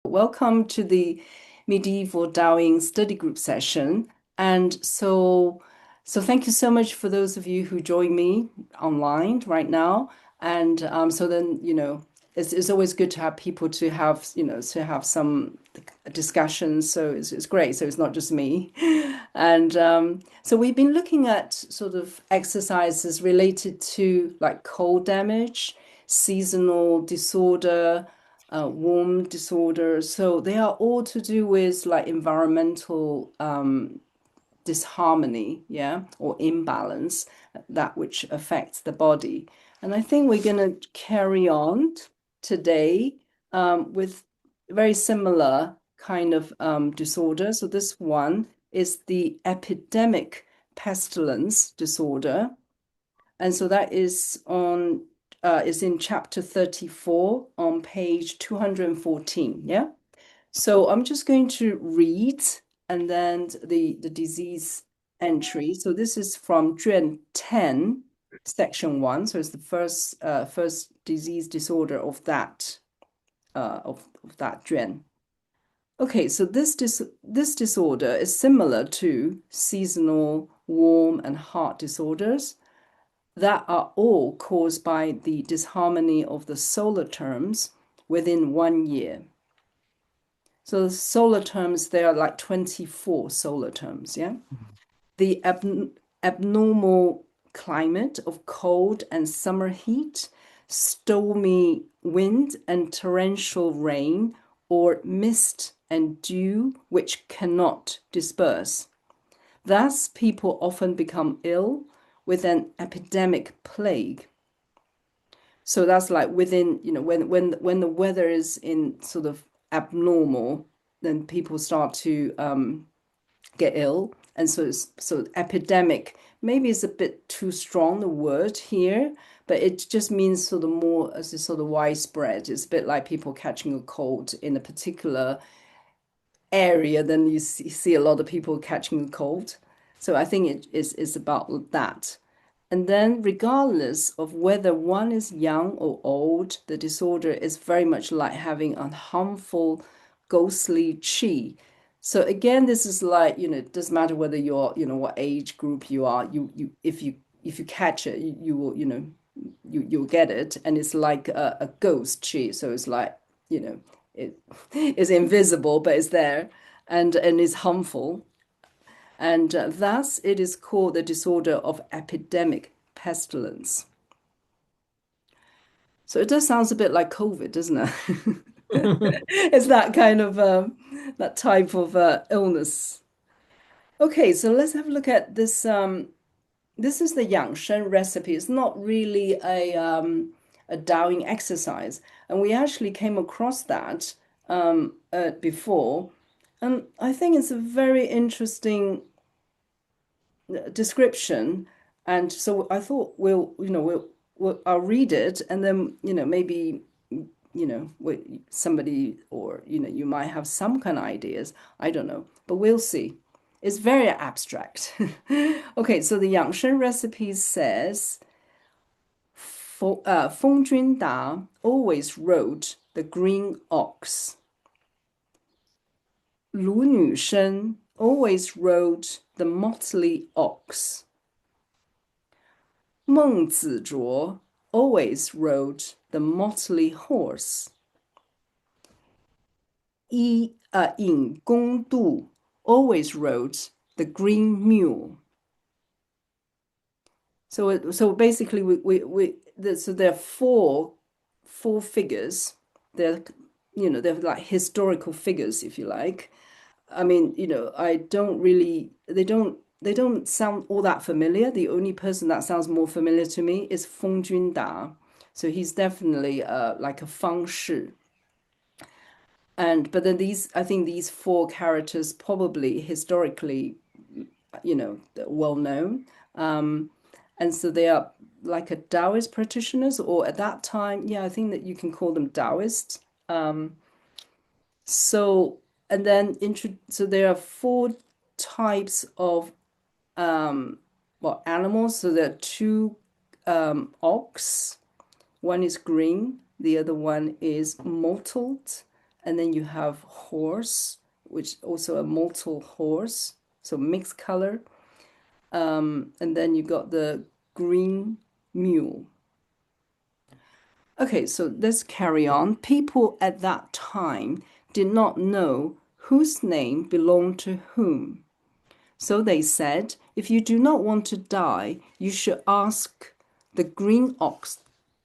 Welcome to the Medieval Daoyin Study Group session. And thank you so much for those of you who join me online right now. And so then, it's always good to have people to have, to have some discussions. So it's great. So it's not just me. And so we've been looking at sort of exercises related to like cold damage, seasonal disorder, warm disorder. So they are all to do with like environmental disharmony, yeah, or imbalance, that which affects the body. And I think we're going to carry on today with very similar kind of disorder. So this one is the epidemic pestilence disorder. And so that is in chapter 34 on page 214. Yeah. So I'm just going to read and then the disease entry. So this is from Juan 10, section 1. So it's the first disease disorder of that of that Juan. Okay, so this disorder is similar to seasonal warm and heart disorders that are all caused by the disharmony of the solar terms within 1 year. So the solar terms, there are like 24 solar terms, yeah? The abnormal climate of cold and summer heat, stormy wind and torrential rain, or mist and dew which cannot disperse. Thus, people often become ill with an epidemic plague. So that's like within, when the weather is in sort of abnormal, then people start to get ill. And so epidemic maybe is a bit too strong the word here, but it just means sort of more as a sort of widespread. It's a bit like people catching a cold in a particular area, then you see a lot of people catching a cold. So I think it's about that. And then, regardless of whether one is young or old, the disorder is very much like having a harmful, ghostly chi. So again, this is like, it doesn't matter whether you're, what age group you are. If you catch it, you will, you'll get it. And it's like a ghost chi. So it's like, it is invisible, but it's there and is harmful. And thus it is called the disorder of epidemic pestilence. So it does sound a bit like COVID, doesn't it? It's that kind of that type of illness. Okay, so let's have a look at this. This is the Yangshen recipe. It's not really a Daoing exercise, and we actually came across that before, and I think it's a very interesting description. And so I thought I'll read it and then, maybe, somebody or, you might have some kind of ideas. I don't know, but we'll see. It's very abstract. Okay, so the Yangshen recipe says, Feng Junda always rode the green ox. Lu Nushen always rode the motley ox. Meng Zizhuo always rode the motley horse. Yin Gongdu always rode the green mule. So basically, so there are four figures. They're like historical figures, if you like. I mean, I don't really, they don't sound all that familiar. The only person that sounds more familiar to me is Feng Junda. So he's definitely like a Fang Shi. But then I think these four characters probably historically, well known. And so they are like a Taoist practitioners, or at that time, yeah, I think that you can call them Taoists. So and then so there are four types of animals. So there are two ox. One is green, the other one is mottled, and then you have horse, which also a mottled horse, so mixed color. And then you got the green mule. Okay, so let's carry on. People at that time did not know whose name belonged to whom. So they said, if you do not want to die, you should ask the green ox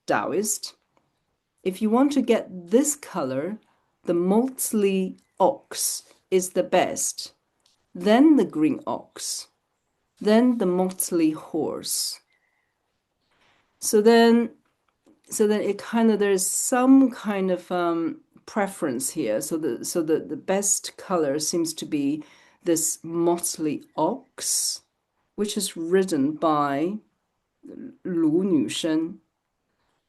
Taoist. If you want to get this color, the motley ox is the best. Then the green ox, then the motley horse. So then it kind of there's some kind of preference here. So the best color seems to be this motley ox, which is ridden by Lu Nushen.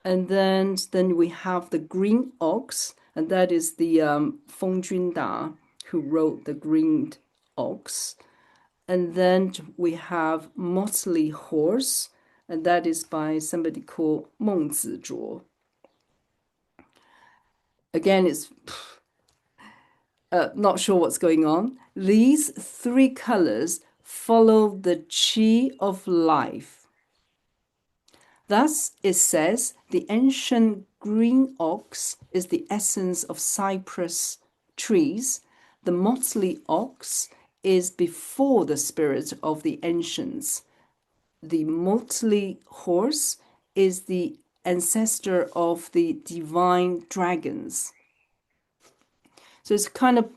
And then we have the green ox, and that is the Feng Junda who wrote the green ox. And then we have motley horse, and that is by somebody called Meng Zizhuo. Again, it's not sure what's going on. These three colors follow the chi of life. Thus, it says the ancient green ox is the essence of cypress trees. The motley ox is before the spirit of the ancients. The motley horse is the ancestor of the divine dragons. So it's kind of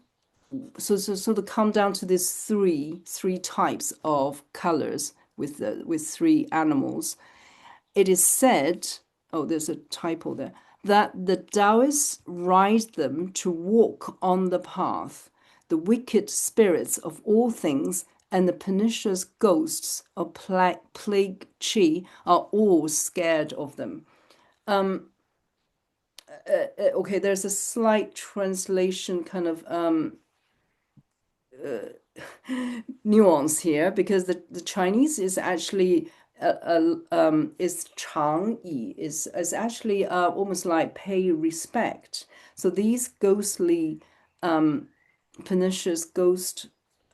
so to come down to these three types of colors with three animals. It is said, oh, there's a typo there, that the Taoists ride them to walk on the path. The wicked spirits of all things and the pernicious ghosts of plague chi are all scared of them. Okay, there's a slight translation kind of nuance here because the Chinese is actually is 长义 is actually almost like pay respect. So these ghostly pernicious ghost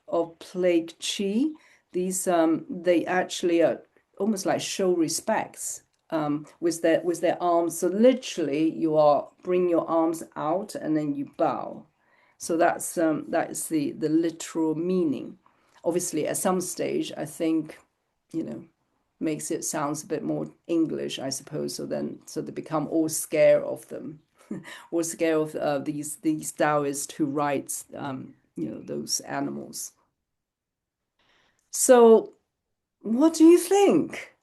of plague chi, these they actually are almost like show respects with their arms. So literally, you are bring your arms out and then you bow. So that is the literal meaning. Obviously, at some stage, I think, you know, makes it sounds a bit more English, I suppose. So they become all scared of them, or scared of these Taoists who rides those animals. So, what do you think?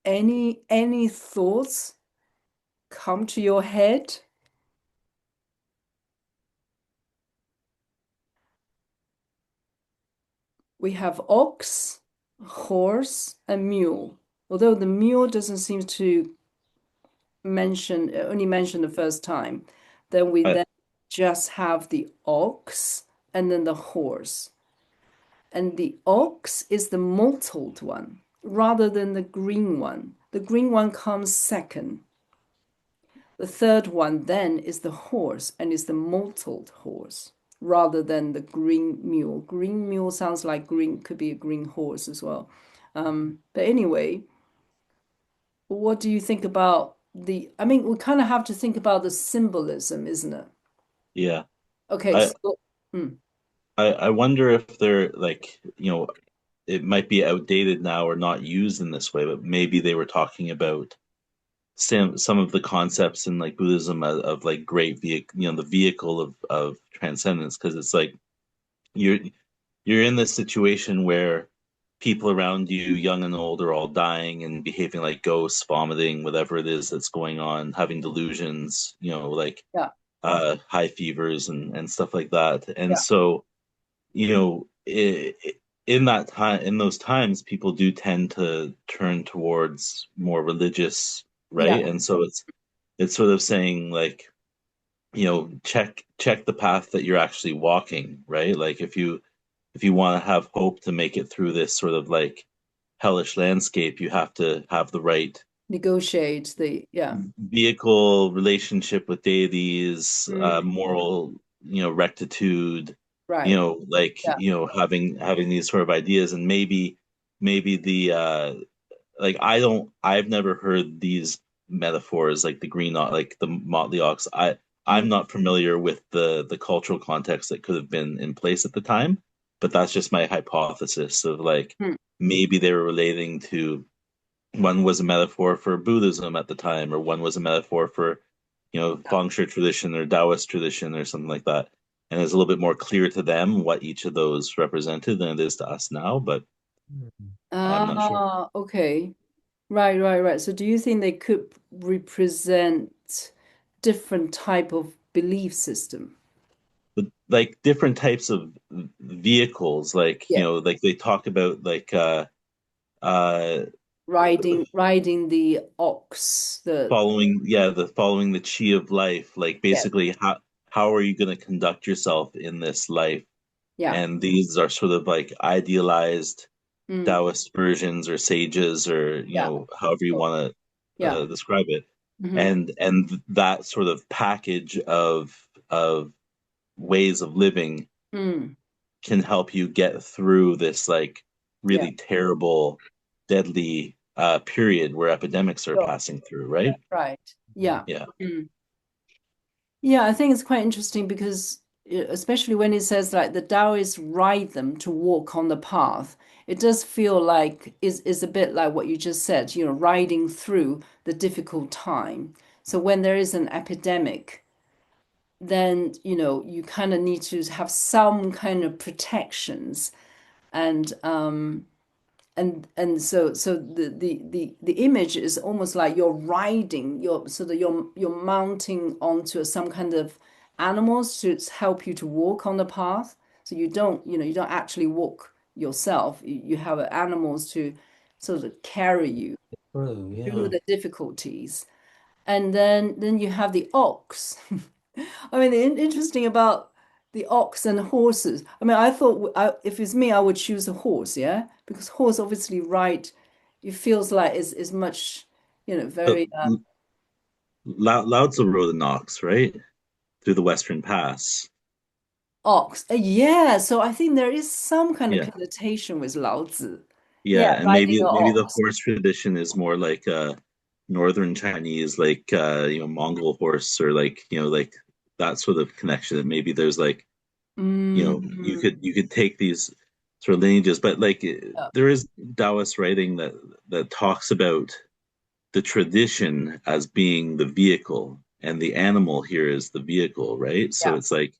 Any thoughts come to your head? We have ox, horse, and mule. Although the mule doesn't seem to only mention the first time, then we I, then just have the ox and then the horse. And the ox is the mottled one rather than the green one. The green one comes second. The third one then is the horse and is the mottled horse rather than the green mule. Green mule sounds like green, could be a green horse as well. But anyway, what do you think about I mean, we kind of have to think about the symbolism, isn't it? yeah. Okay, I, so hmm, I wonder if they're like, it might be outdated now or not used in this way, but maybe they were talking about some of the concepts in like Buddhism of like great vehicle, the vehicle of transcendence, because it's like you're you're in this situation where people around you, young and old, are all dying and behaving like ghosts, vomiting, whatever it is that's going on, having delusions, like yeah, high fevers and stuff like that. And yeah, so, in that time, in those times, people do tend to turn towards more religious, yeah, right? And so it's sort of saying like, check the path that you're actually walking, right? Like if you want to have hope to make it through this sort of like hellish landscape, you have to have the right Negotiate the, yeah. vehicle, relationship with deities, Mm, moral, rectitude, right. Yeah. having these sort of ideas, and maybe the I've never heard these metaphors like the like the motley ox. I'm Mm, not familiar with the cultural context that could have been in place at the time, but that's just my hypothesis of like mm. maybe they were relating to, one was a metaphor for Buddhism at the time, or one was a metaphor for, Feng Shui tradition or Taoist tradition or something like that. And it's a little bit more clear to them what each of those represented than it is to us now, but I'm not sure. Ah, okay. Right, right, right. So do you think they could represent different type of belief system? But like different types of vehicles, like, Yeah. like they talk about like uh Riding the ox, the following the chi of life, like yeah, basically how are you going to conduct yourself in this life? yeah. And these are sort of like idealized Mm, Taoist versions or sages, or yeah. however you Sure. want to Yeah. describe it, Hmm. and that sort of package of ways of living Mm, can help you get through this like yeah. really terrible, deadly period where epidemics are Sure. passing through, right? Right. Yeah. Yeah. Mm. Yeah, I think it's quite interesting because especially when it says like the Taoists ride them to walk on the path, it does feel like is a bit like what you just said, riding through the difficult time. So when there is an epidemic, then, you kind of need to have some kind of protections and so the image is almost like you're riding, so that you're mounting onto some kind of animals to help you to walk on the path. So you don't actually walk yourself. You have animals to sort of carry you True, through yeah. the difficulties. And then you have the ox. I mean, the interesting about the ox and horses. I mean, I thought if it's me, I would choose a horse, yeah, because horse obviously ride. It feels like it's much, But very Lao Tzu rode an ox, right? Through the Western Pass. ox. Yeah, so I think there is some kind of Yeah. connotation with Lao Tzu. Yeah, Yeah, and riding an maybe the ox. horse tradition is more like northern Chinese, like Mongol horse, or like like that sort of connection. That maybe there's like Mm, you could take these sort of lineages, but like yeah, there is Taoist writing that talks about the tradition as being the vehicle, and the animal here is the vehicle, right? So yeah, it's like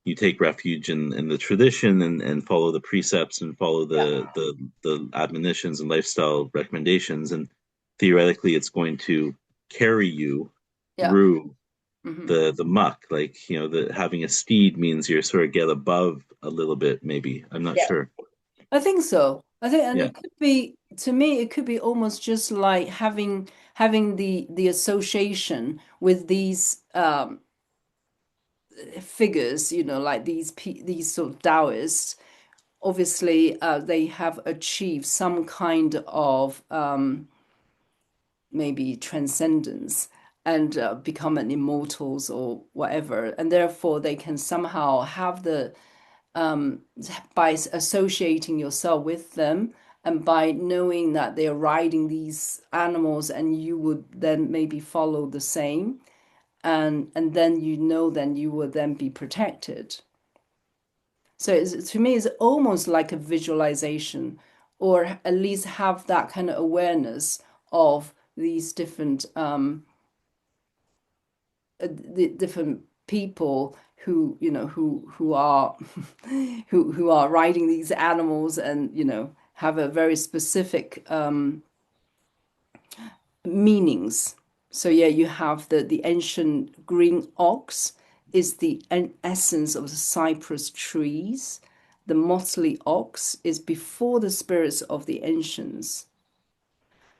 you take refuge in the tradition, and follow the precepts, and follow yeah, the admonitions and lifestyle recommendations, and theoretically it's going to carry you yeah. through Hmm. the muck, like the having a steed means you're sort of get above a little bit, maybe. I'm not Yeah, sure. I think so. I think, and Yeah. it could be, to me, it could be almost just like having the association with these figures, like these sort of Taoists. Obviously, they have achieved some kind of maybe transcendence and become an immortals or whatever, and therefore they can somehow have the um, by associating yourself with them and by knowing that they're riding these animals and you would then maybe follow the same and then then you will then be protected. So to me it's almost like a visualization or at least have that kind of awareness of these different the different people who who are who are riding these animals and have a very specific meanings. So yeah, you have the ancient green ox is the essence of the cypress trees. The motley ox is before the spirits of the ancients.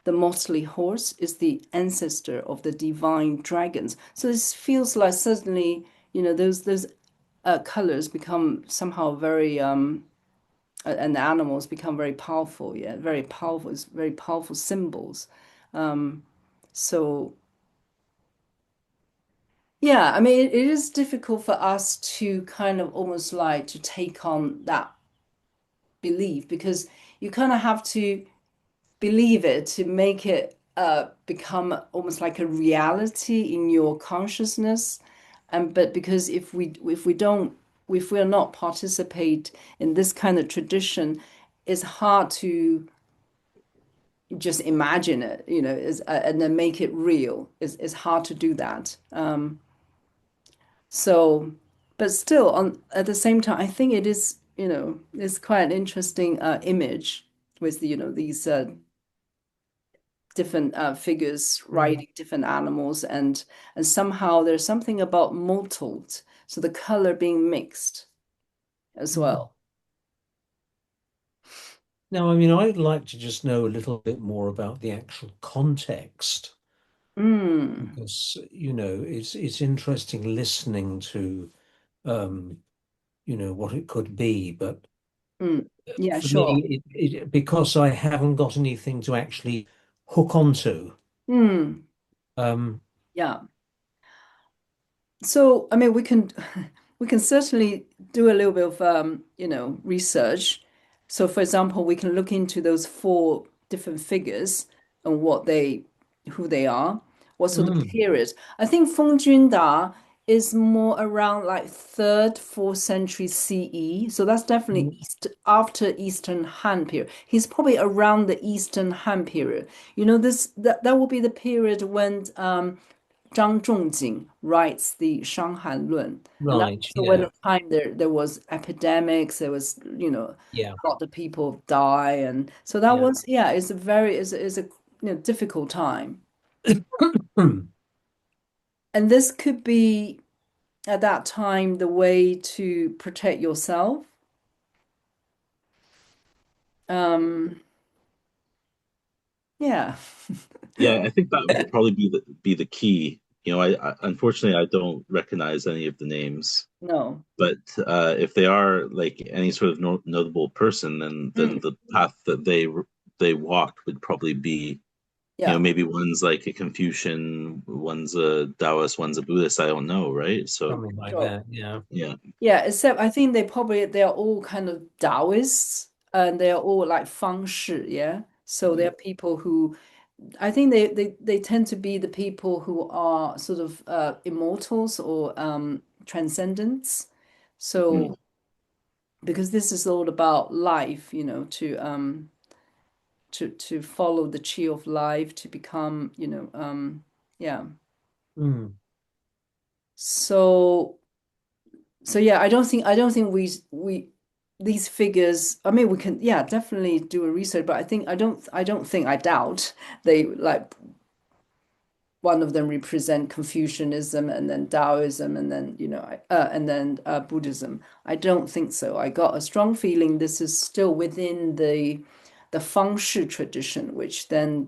The motley horse is the ancestor of the divine dragons. So this feels like suddenly, those colors become somehow very and the animals become very powerful. Yeah, very powerful. It's very powerful symbols. Um, so yeah, I mean, it is difficult for us to kind of almost like to take on that belief because you kind of have to believe it to make it become almost like a reality in your consciousness. And but because if we don't if we're not participate in this kind of tradition, it's hard to just imagine it, and then make it real. It's hard to do that. So, but still, on at the same time, I think it is, it's quite an interesting image with these different figures Mm. riding different animals, and somehow there's something about mottled, so the color being mixed as Mm. well. Now, I mean, I'd like to just know a little bit more about the actual context Mm, because, it's interesting listening to, um, what it could be. But mm. Yeah, for sure. me, because I haven't got anything to actually hook onto. Mm, Um, yeah. So, I mean, we can we can certainly do a little bit of research. So, for example, we can look into those four different figures and who they are, what sort of mm, period. I think Feng Junda is more around like third, fourth century CE. So that's definitely mm, after Eastern Han period. He's probably around the Eastern Han period. That will be the period when Zhang Zhongjing writes the Shanghai and that's right, also when yeah, the time there was epidemics, there was yeah, a lot of people die, and so that yeah. was yeah, it's a very is a difficult time, and this could be at that time the way to protect yourself. Um, yeah, Yeah, I think that would probably be the key. I unfortunately I don't recognize any of the names, no, but if they are like any sort of notable person, then mm, the path that they walked would probably be, yeah, maybe one's like a Confucian, one's a Taoist, one's a Buddhist. I don't know, right? So Something like sure. that, yeah. yeah. Yeah, except I think they are all kind of Taoists and they are all like feng shi, yeah. So they're people who I think they tend to be the people who are sort of immortals or transcendents. Mm. So because this is all about life, to follow the chi of life, to become, yeah. Mm, So yeah, I don't think we these figures. I mean, we can yeah definitely do a research, but I don't think I doubt they like one of them represent Confucianism and then Taoism and then Buddhism. I don't think so. I got a strong feeling this is still within the Feng Shi tradition, which then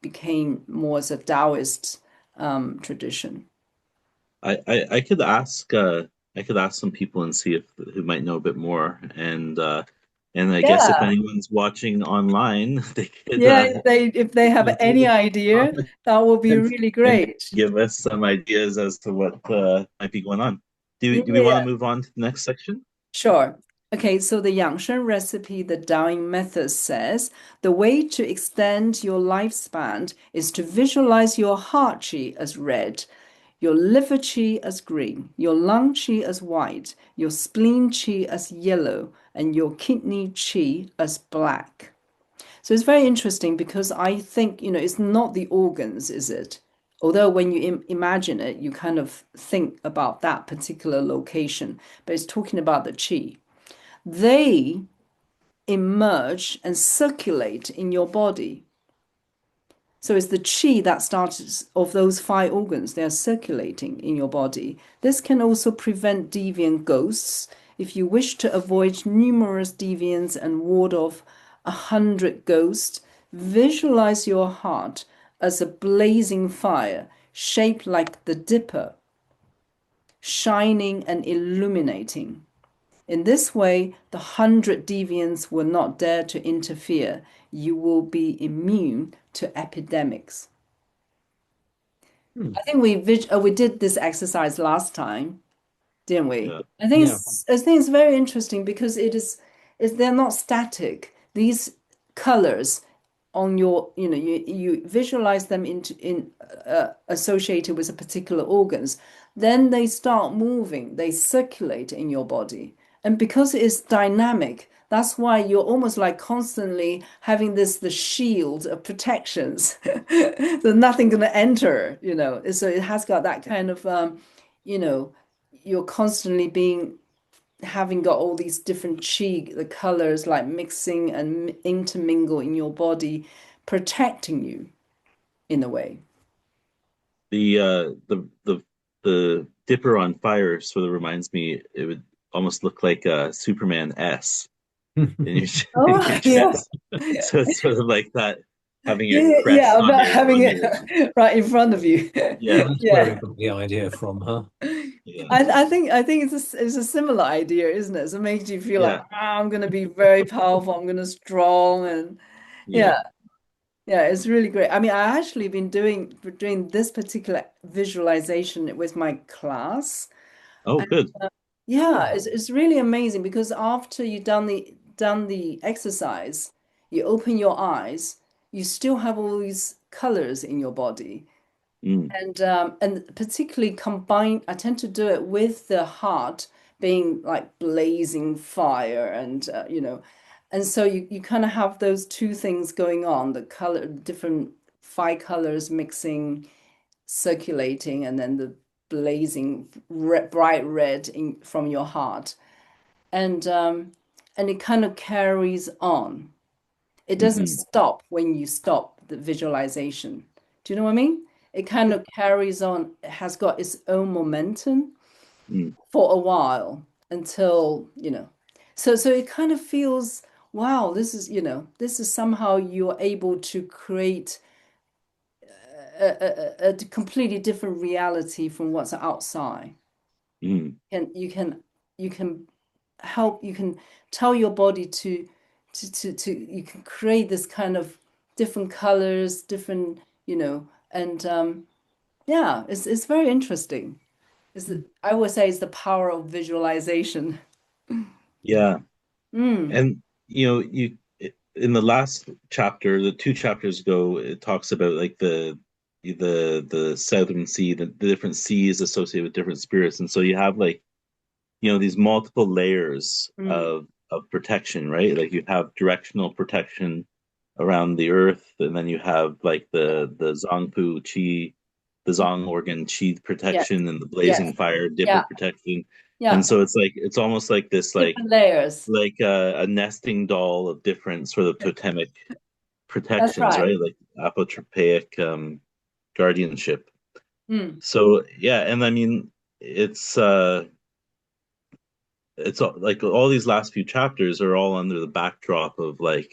became more as a Taoist tradition. I could ask some people and see if who might know a bit more, and I guess if Yeah. anyone's watching online, they could Yeah, if they have feel free any to idea, comment that would be and, really and great. give us some ideas as to what might be going on. Do we want to Yeah, move on to the next section? sure. Okay, so the Yangshen recipe, the Daoyin method says the way to extend your lifespan is to visualize your heart qi as red, your liver qi as green, your lung qi as white, your spleen qi as yellow, and your kidney qi as black. So it's very interesting because I think, it's not the organs, is it? Although when you imagine it, you kind of think about that particular location, but it's talking about the qi. They emerge and circulate in your body. So it's the qi that starts of those five organs. They are circulating in your body. This can also prevent deviant ghosts. If you wish to avoid numerous deviants and ward off 100 ghosts, visualize your heart as a blazing fire shaped like the dipper, shining and illuminating. In this way, the 100 deviants will not dare to interfere. You will be immune to epidemics. Hmm. I think we did this exercise last time, didn't we? Yeah. Yeah. I think it's very interesting because they're not static. These colors on your, you visualize them in associated with a particular organs, then they start moving, they circulate in your body. And because it's dynamic, that's why you're almost like constantly having the shield of protections. So nothing gonna enter. So it has got that kind of you know, you're constantly being having got all these different chi, the colors like mixing and intermingle in your body, protecting you in a way. The dipper on fire sort of reminds me. It would almost look like a Superman S in your in your Oh, yeah. chest. So it's sort of like that, having a Yeah, yeah, crest about having on it your right in front of you. yeah, That's where we Yeah. got the idea from, huh? yeah, I think it's a similar idea, isn't it? So it makes you feel like, yeah, I'm gonna be very powerful, I'm gonna strong and yeah. yeah. Yeah, it's really great. I mean, I actually been doing this particular visualization with my class. Oh, good. Yeah, it's really amazing because after you've done the exercise, you open your eyes, you still have all these colors in your body. Mm, And particularly combine, I tend to do it with the heart being like blazing fire and so you kind of have those two things going on, the color, different five colors mixing, circulating, and then the blazing bright red from your heart. And it kind of carries on. It doesn't hmm stop when you stop the visualization. Do you know what I mean? It kind of carries on, it has got its own momentum mm, for a while until. So it kind of feels, wow, this is somehow you're able to create a completely different reality from what's outside. mm. You can help, you can tell your body you can create this kind of different colors, and yeah, it's very interesting. I would say it's the power of visualization. Yeah. Mm, And you in the last chapter, the two chapters ago, it talks about like the Southern Sea, the different seas associated with different spirits, and so you have like these multiple layers mm, of protection, right? Like you have directional protection around the earth, and then you have like the Zongpu Qi, the Zong organ Qi yes, protection, and the yes, blazing fire Dipper yeah, protection. And yeah, so it's almost like this different layers. like a nesting doll of different sort of totemic That's protections, right. right? Like apotropaic guardianship. Mm, So yeah, and I mean like all these last few chapters are all under the backdrop of like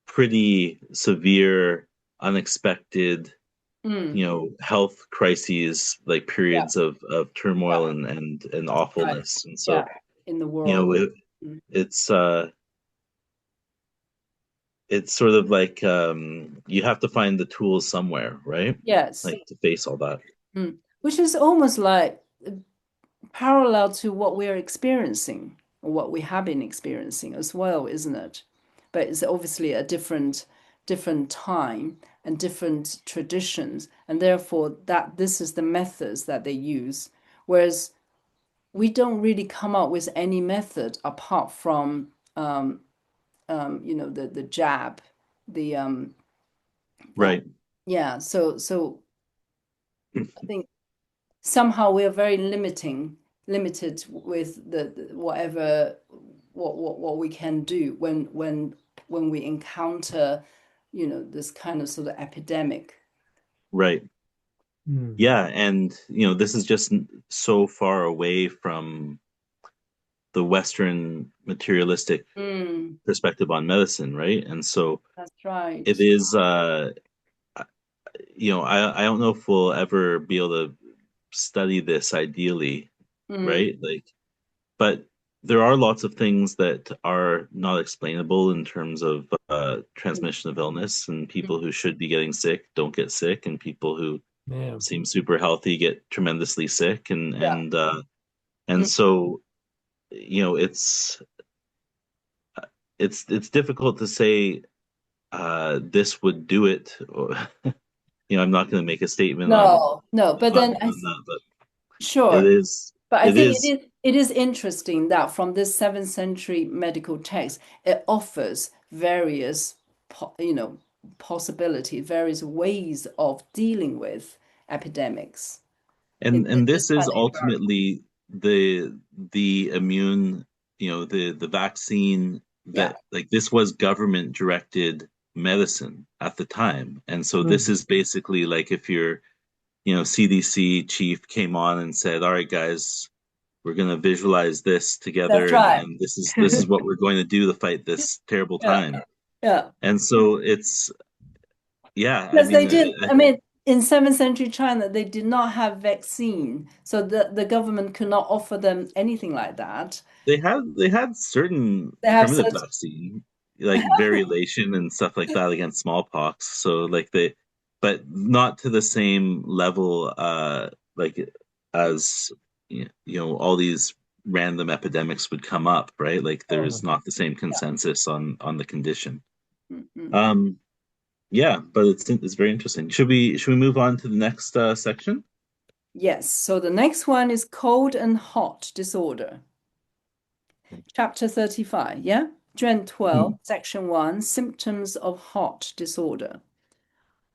pretty severe, unexpected, mm, health crises, like yeah, periods of yeah, turmoil and that's right. awfulness. And Yeah, so, in the you know, world. it, Mm. it's uh it's sort of like you have to find the tools somewhere, right? Yes. Like to face all that. Mm. Which is almost like parallel to what we're experiencing or what we have been experiencing as well, isn't it? But it's obviously a different time and different traditions, and therefore that this is the methods that they use. Whereas we don't really come up with any method apart from the jab, the that Right. yeah. So I think somehow we are very limited with the whatever what we can do when we encounter this kind of sort of epidemic. Right. Hmm. Yeah, and this is just so far away from the Western materialistic Mm, perspective on medicine, right? And so that's it right. is I don't know if we'll ever be able to study this ideally, Mm, right? Like, but there are lots of things that are not explainable in terms of Mm, transmission of illness, and mm. people who should be getting sick don't get sick, and people who Yeah. seem super healthy get tremendously sick, and Yeah. and Mm. so it's difficult to say this would do it. Or, I'm not going to make a statement No, no, but on then on that, but it sure. is But I it think is it is interesting that from this 7th century medical text, it offers various, possibility, various ways of dealing with epidemics in and this this is kind of environment. ultimately the immune, the vaccine, Yeah, that like this was government directed medicine at the time. And so this Mm. is basically like if your CDC chief came on and said, all right guys, we're going to visualize this that's together, and, right. and this is what we're going to do to fight this terrible Yeah, time. yeah. And so it's, yeah, I Because they mean, did, I mean, in 7th century China, they did not have vaccine, so the government could not offer them anything like that. they had certain They have primitive such, vaccine, like variolation and stuff like that against smallpox. So like but not to the same level, like as all these random epidemics would come up, right? Like Oh, there's not the same yeah. consensus on the condition. Mm-mm. Um, yeah, but it's very interesting. Should we move on to the next section? Yes, so the next one is cold and hot disorder. Chapter 35, yeah? Gen 12, Hmm. Section 1, symptoms of hot disorder.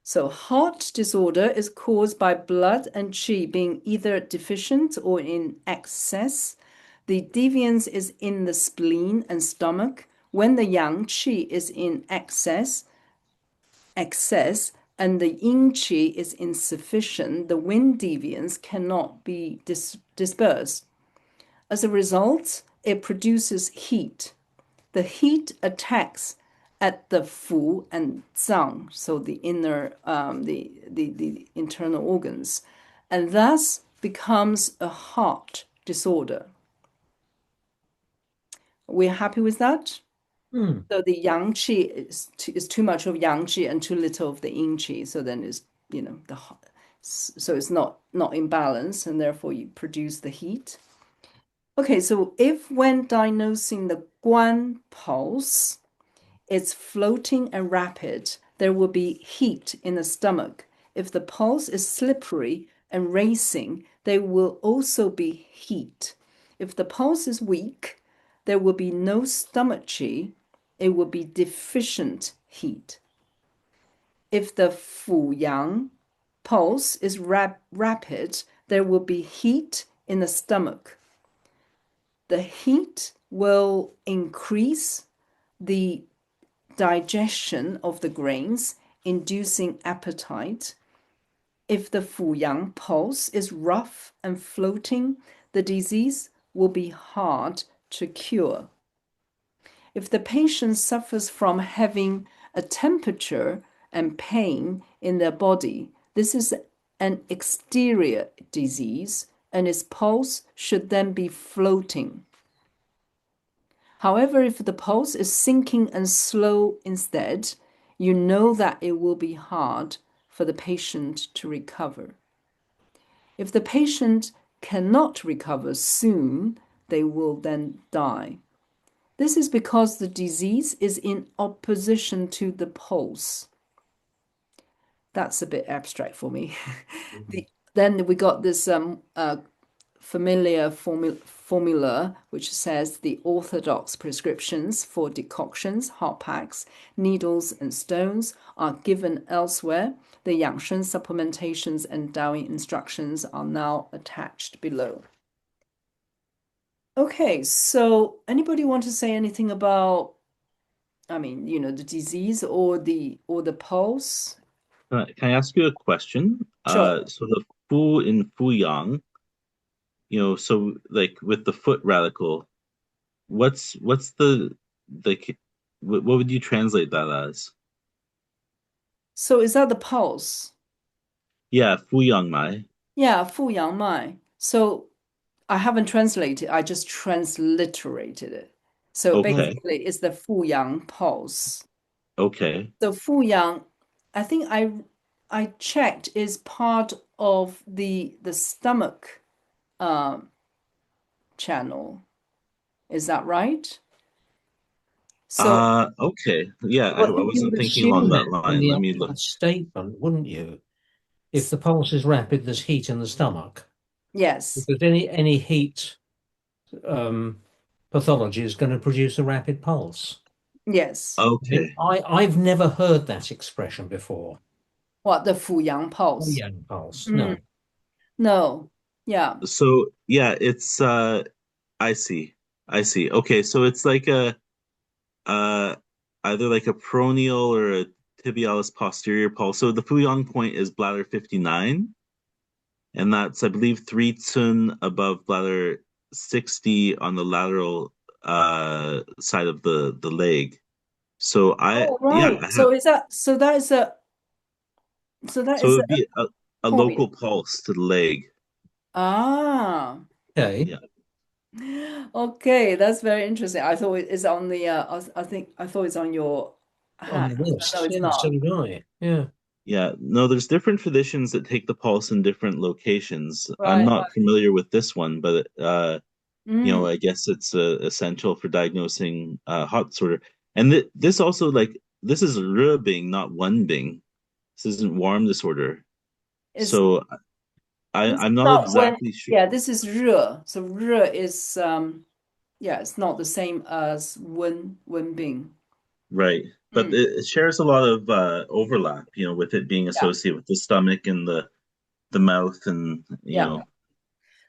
So, hot disorder is caused by blood and qi being either deficient or in excess. The deviance is in the spleen and stomach. When the yang qi is in excess, and the yin qi is insufficient, the wind deviance cannot be dispersed. As a result, it produces heat. The heat attacks at the fu and zang, so the inner, the internal organs, and thus becomes a heart disorder. We're happy with that. mm. So the yang qi is too much of yang qi and too little of the yin qi. So then it's so it's not in balance, and therefore you produce the heat. Okay, so if when diagnosing the guan pulse, it's floating and rapid, there will be heat in the stomach. If the pulse is slippery and racing, there will also be heat. If the pulse is weak, there will be no stomach qi. It will be deficient heat. If the fu yang pulse is rapid, there will be heat in the stomach. The heat will increase the digestion of the grains, inducing appetite. If the Fu Yang pulse is rough and floating, the disease will be hard to cure. If the patient suffers from having a temperature and pain in their body, this is an exterior disease, and its pulse should then be floating. However, if the pulse is sinking and slow instead, you know that it will be hard for the patient to recover. If the patient cannot recover soon, they will then die. This is because the disease is in opposition to the pulse. That's a bit abstract for me. Then we got this familiar formula which says the orthodox prescriptions for decoctions, hot packs, needles, and stones are given elsewhere. The Yangshen supplementations and Daoyin instructions are now attached below. Okay, so anybody want to say anything about, the disease or the pulse? Can I ask you a question? Sure. So the Fu in Fu Yang, so like with the foot radical, what's the what would you translate that as? So is that the pulse? Yeah, Fu Yang Mai. Yeah, 富阳脉. So I haven't translated, I just transliterated it. So Okay. basically, it's the Fu Yang pulse. Okay. The Fu Yang, I think I checked, is part of the stomach channel. Is that right? So Okay. Yeah, I Well, you wasn't would thinking along assume that that from line. the Let me look. actual statement, wouldn't you? If the pulse is rapid, there's heat in the stomach. yes, Because any heat pathology is going to produce a rapid pulse. yes. I mean, Okay. I've never heard that expression before. What, the Fu Yang Oh, pulse? young pulse. Mm, No. no. Yeah. So yeah, it's I see. I see. Okay, so it's like a uh either like a proneal or a tibialis posterior pulse. So the Fuyang point is bladder 59, and that's I believe 3 cun above bladder 60 on the lateral side of the leg. So I Oh, yeah, right. I have So that is a so that so it is would a be a point. local pulse to the leg. Ah. Okay. Yeah. Okay, that's very interesting. I thought it's on the I think I thought it's on your On hand. the No, wrist. it's Yeah, so not. did I. Yeah. Yeah, no, there's different traditions that take the pulse in different locations. I'm Right. not familiar with this one, but Mm. I guess it's essential for diagnosing hot disorder. And this also like this is Zhubing, not Wenbing. This isn't warm disorder. It's So this is I'm not not when exactly sure. yeah, this is 热. So 热 is yeah, it's not the same as 温冰. Right. But Mm. it shares a lot of overlap, with it being Yeah, associated with the stomach and the mouth and yeah.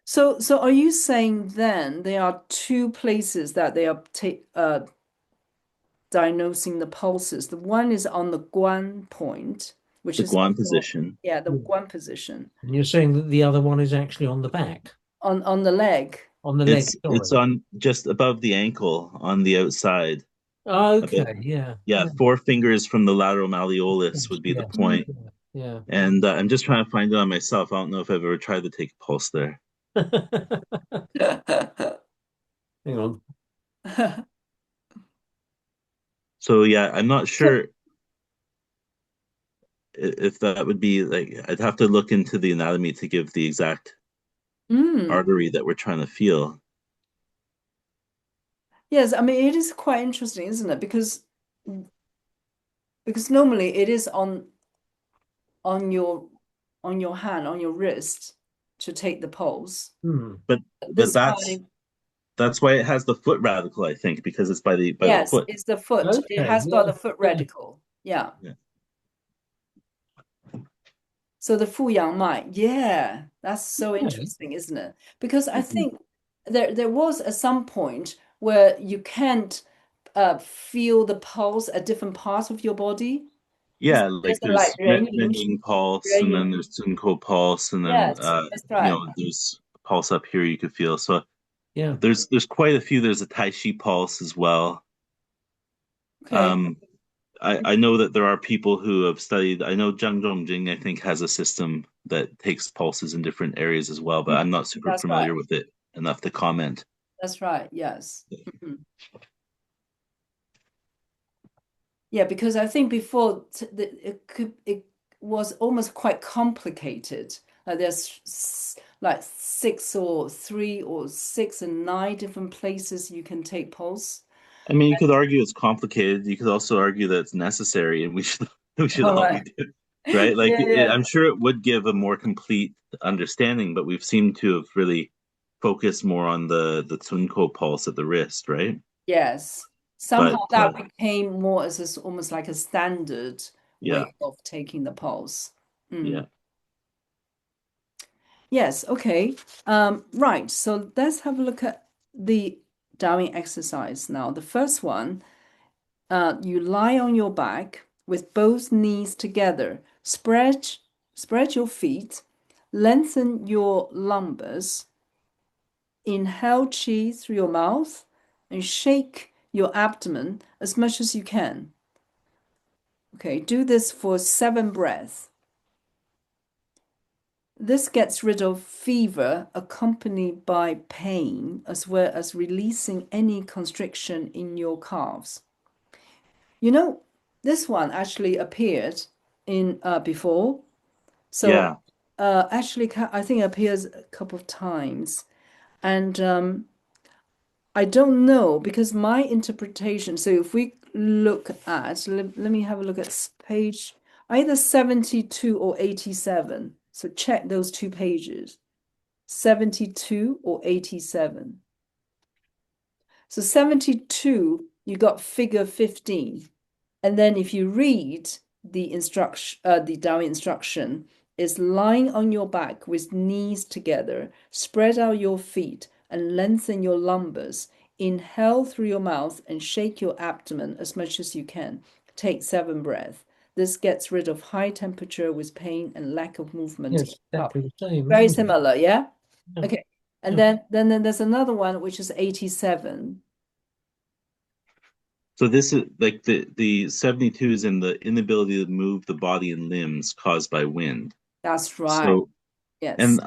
So are you saying then there are two places that they are diagnosing the pulses? The one is on the guan point, which the is on Guan your position. yeah, the Yeah. guan position And you're saying that the other one is actually on the back, on the leg. on the leg, It's sorry. on just above the ankle on the outside. About Okay, yeah. yeah, Yeah. 4 fingers from the lateral malleolus Yes, would be the yes. Mm. point. Yeah. And I'm just trying to find it on myself. I don't know if I've ever tried to take a pulse there. Hang on. So yeah, I'm not So, sure if that would be like I'd have to look into the anatomy to give the exact mm, artery that we're trying to feel. yes, I mean it is quite interesting, isn't it? Because normally it is on your on your hand, on your wrist to take the pulse. Hmm. But This that's time, that's why it has the foot radical, I think, because it's by the yes, foot. it's the foot. It Okay, has got yeah. the foot Yeah. radical. Yeah. Yeah. So the Fu Yang Mai, yeah, that's so Okay. interesting, isn't it? Because I Mhm. think there was at some point where you can't feel the pulse at different parts of your body. Is Yeah, there's like like there's Medieval pulse, and then 人影. there's Tsunko pulse, and then Yes, that's right. there's a pulse up here you could feel. So Yeah. there's quite a few. There's a Tai Chi pulse as well. Okay. Um, I know that there are people who have studied. I know Zhang Zhongjing, I think, has a system that takes pulses in different areas as well, but Mm, I'm not super that's right. familiar with it enough to comment. That's right. Yes. Mhm. Yeah, because I think before it was almost quite complicated. Like there's like six or three or six and nine different places you can take pulse. I mean, you could argue it's complicated. You could also argue that it's necessary, and we should we should All all right. be doing, right? Like, Yeah, yeah. I'm sure it would give a more complete understanding, but we've seemed to have really focused more on the Tsunko pulse at the wrist, right? Yes. Somehow But that became more as almost like a standard yeah, way of taking the pulse. Mm. yeah. Yes, okay. Right, so let's have a look at the Darwin exercise now. The first one, you lie on your back with both knees together. Spread your feet, lengthen your lumbers, inhale chi through your mouth, and shake your abdomen as much as you can. Okay, do this for 7 breaths. this gets rid of fever accompanied by pain, as well as releasing any constriction in your calves. You know, this one actually appeared in before. So Yeah. actually, I think it appears a couple of times. And I don't know because my interpretation. So if we look at, let me have a look at page either 72 or 87. So check those two pages, 72 or 87. So 72, you got figure 15. And then if you read the instruction, the Daoyin instruction is lying on your back with knees together, spread out your feet and lengthen your lumbers. Inhale through your mouth and shake your abdomen as much as you can. Take 7 breaths. This gets rid of high temperature with pain and lack of movement. Yes, exactly the same, Very isn't it? similar, yeah? Yeah. Okay. And Yeah. then there's another one which is 87. So this is like the 72 is in the inability to move the body and limbs caused by wind. That's right. So, Yes. and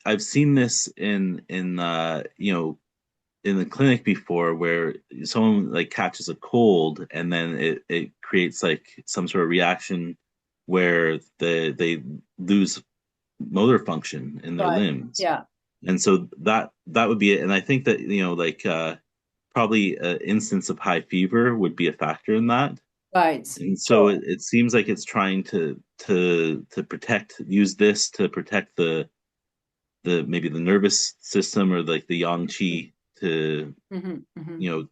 I've seen this in the clinic before where someone like catches a cold and then it creates like some sort of reaction where they lose motor function in their Right. limbs. Yeah. And so that would be it. And I think that, probably an instance of high fever would be a factor in that. Right. And so Sure. it seems like it's trying to use this to protect the maybe the nervous system or like the yang qi to Hmm. you know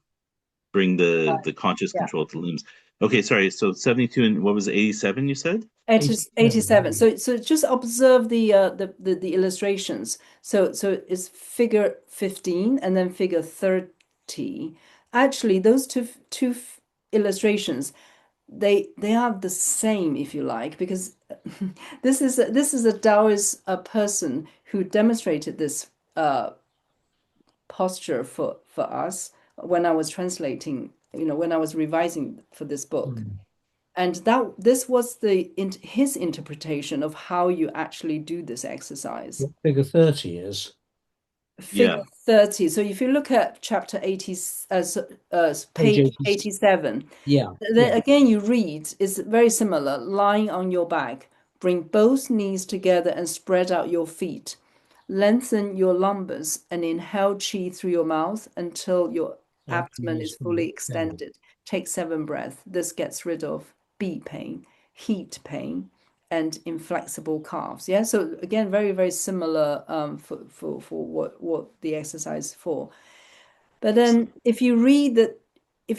bring the conscious Yeah. control to the limbs. Okay, sorry. So 72 and what was it, 87 you said? 87. So just observe the illustrations. So it's figure 15 and then figure 30. Actually, those two illustrations, they are the same, if you like, because this is a Taoist person who demonstrated this posture for us when I was translating, when I was revising for this book. Mm. And this was his interpretation of how you actually do this exercise. What figure 30 is? Figure Yeah. 30. So if you look at chapter 80, Page page 80. 87, Yeah, then yeah. again you read, it's very similar, lying on your back. Bring both knees together and spread out your feet. Lengthen your lumbers and inhale qi through your mouth until your abdomen Abdomen is is fully fully extended. extended. Take 7 breaths. This gets rid of beat pain, heat pain, and inflexible calves. Yeah. So again, very, very similar for what the exercise is for. But then if you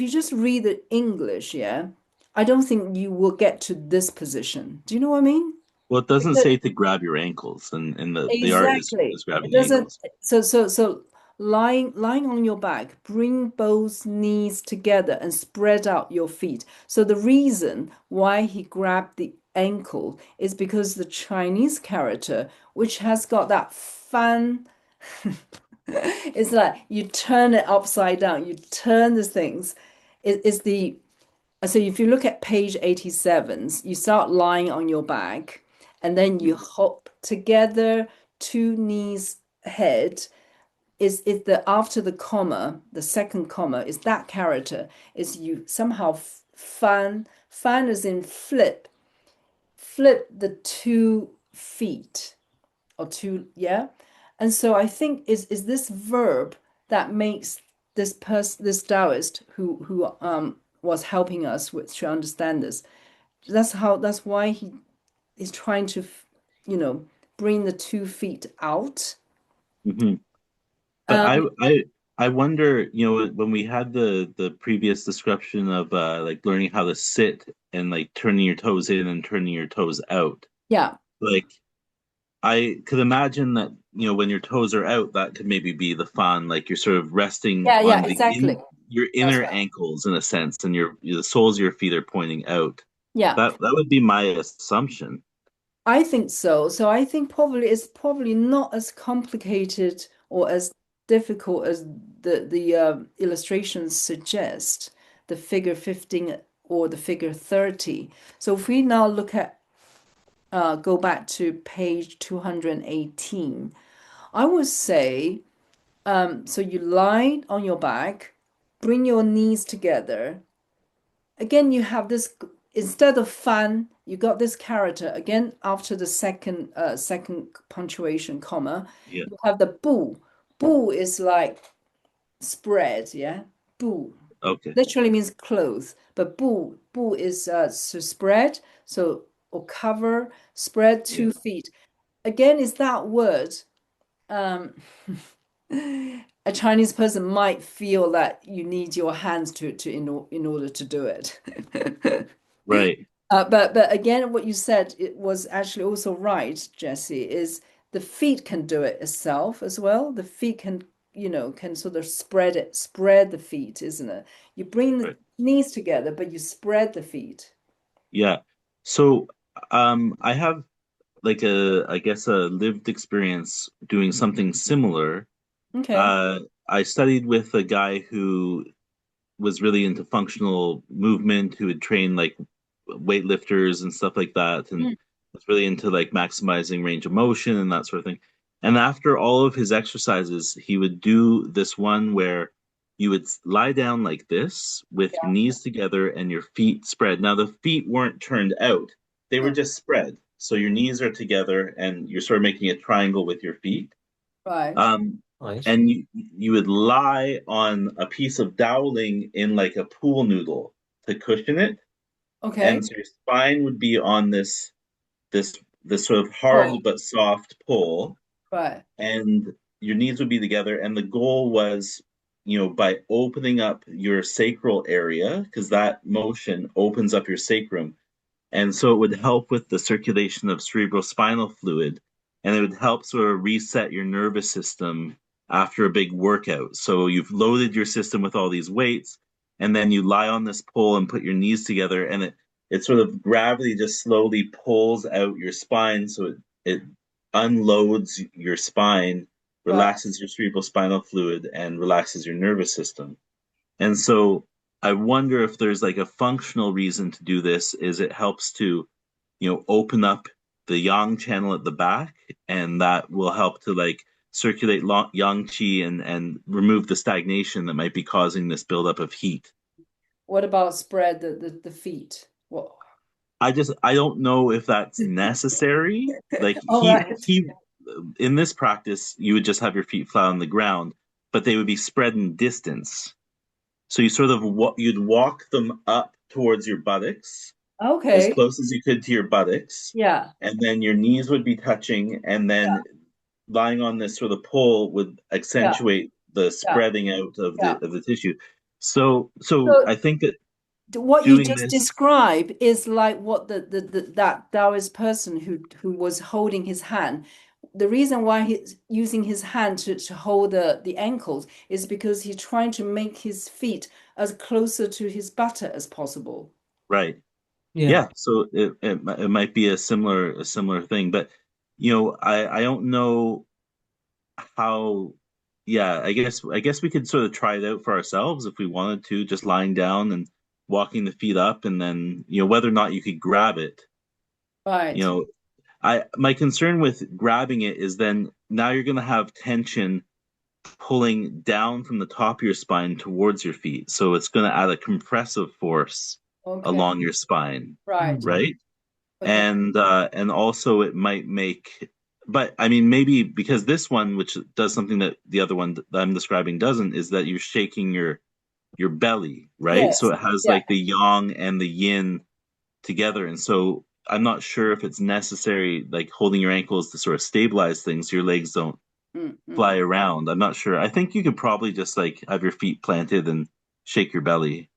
just read the English, yeah, I don't think you will get to this position. Do you know what I mean? Well, it doesn't Because say to grab your ankles, and the art exactly. is It grabbing the doesn't. ankles. So lying on your back, bring both knees together and spread out your feet. So the reason why he grabbed the ankle is because the Chinese character, which has got that fan, it's like you turn it upside down. You turn these things. It's the so if you look at page 87, you start lying on your back, and then you hop together, 2 knees head. Is the after the comma, the second comma is that character, is you somehow fan is in flip the 2 feet or two, yeah. And so I think is this verb that makes this Taoist who was helping us with to understand this. That's why he is trying to bring the 2 feet out. Hmm. But Um, I wonder, when we had the previous description of like learning how to sit and like turning your toes in and turning your toes out, yeah, like I could imagine that, when your toes are out, that could maybe be the fun, like you're sort of resting yeah, on exactly. your That's inner right. ankles in a sense, and the soles of your feet are pointing out. Yeah, That would be my assumption. I think so. So I think probably it's probably not as complicated or as difficult as the illustrations suggest, the figure 15 or the figure 30. So if we now look at go back to page 218. I would say, so you lie on your back, bring your knees together. Again, you have this, instead of fan, you got this character again after the second punctuation comma. Yeah. You have the bu. Bu is like spread, yeah. Bu Okay. literally means clothes, but bu is to spread, so or cover, spread Yeah. 2 feet. Again, is that word. Um, a Chinese person might feel that you need your hands to in order to do it. Right. But again, what you said it was actually also right, Jesse, is the feet can do it itself as well. The feet can, can sort of spread the feet, isn't it? You bring the Right. knees together, but you spread the feet. Yeah. So I have like I guess a lived experience doing something similar. Okay. Uh I studied with a guy who was really into functional movement, who would train like weightlifters and stuff like that, and Mm. was really into like maximizing range of motion and that sort of thing. And after all of his exercises, he would do this one where you would lie down like this with your knees together and your feet spread. Now, the feet weren't turned out, they were just spread. So your knees are together and you're sort of making a triangle with your feet. Right. Um, Nice. and you would lie on a piece of doweling in like a pool noodle to cushion it. Okay. And so your spine would be on this this sort of hard Oh, but soft pole, right. and your knees would be together. And the goal was, by opening up your sacral area, because that motion opens up your sacrum, and so it would help with the circulation of cerebrospinal fluid, and it would help sort of reset your nervous system after a big workout. So you've loaded your system with all these weights, and then you lie on this pole and put your knees together, and it sort of gravity just slowly pulls out your spine, so it unloads your spine, Right. relaxes your cerebrospinal fluid, and relaxes your nervous system. And so I wonder if there's like a functional reason to do this is it helps to, open up the yang channel at the back, and that will help to like circulate yang qi and remove the stagnation that might be causing this buildup of heat. What about spread the feet? What? I don't know if that's necessary. Like All right. he in this practice, you would just have your feet flat on the ground, but they would be spread in distance. So you sort of you'd walk them up towards your buttocks, as Okay. close as you could to your buttocks, Yeah. and then your knees would be touching, and then lying on this sort of pole would Yeah. accentuate the Yeah. spreading out of Yeah. the tissue. So So I think that what you doing just this, described is like what that Taoist person who was holding his hand. The reason why he's using his hand to hold the ankles is because he's trying to make his feet as closer to his buttock as possible. right? Yeah. Yeah, so it might be a similar thing, but I don't know how. Yeah, I guess we could sort of try it out for ourselves if we wanted to, just lying down and walking the feet up, and then whether or not you could grab it. You Right. know, I my concern with grabbing it is then now you're going to have tension pulling down from the top of your spine towards your feet, so it's going to add a compressive force Okay. along your spine, Right. Mm. right? Okay. And also it might make, but I mean maybe because this one, which does something that the other one that I'm describing doesn't, is that you're shaking your belly, right? So Yes. it has Yeah. like the yang and the yin together, and so I'm not sure if it's necessary like holding your ankles to sort of stabilize things so your legs don't Mm, mm. fly around. I'm not sure. I think you could probably just like have your feet planted and shake your belly.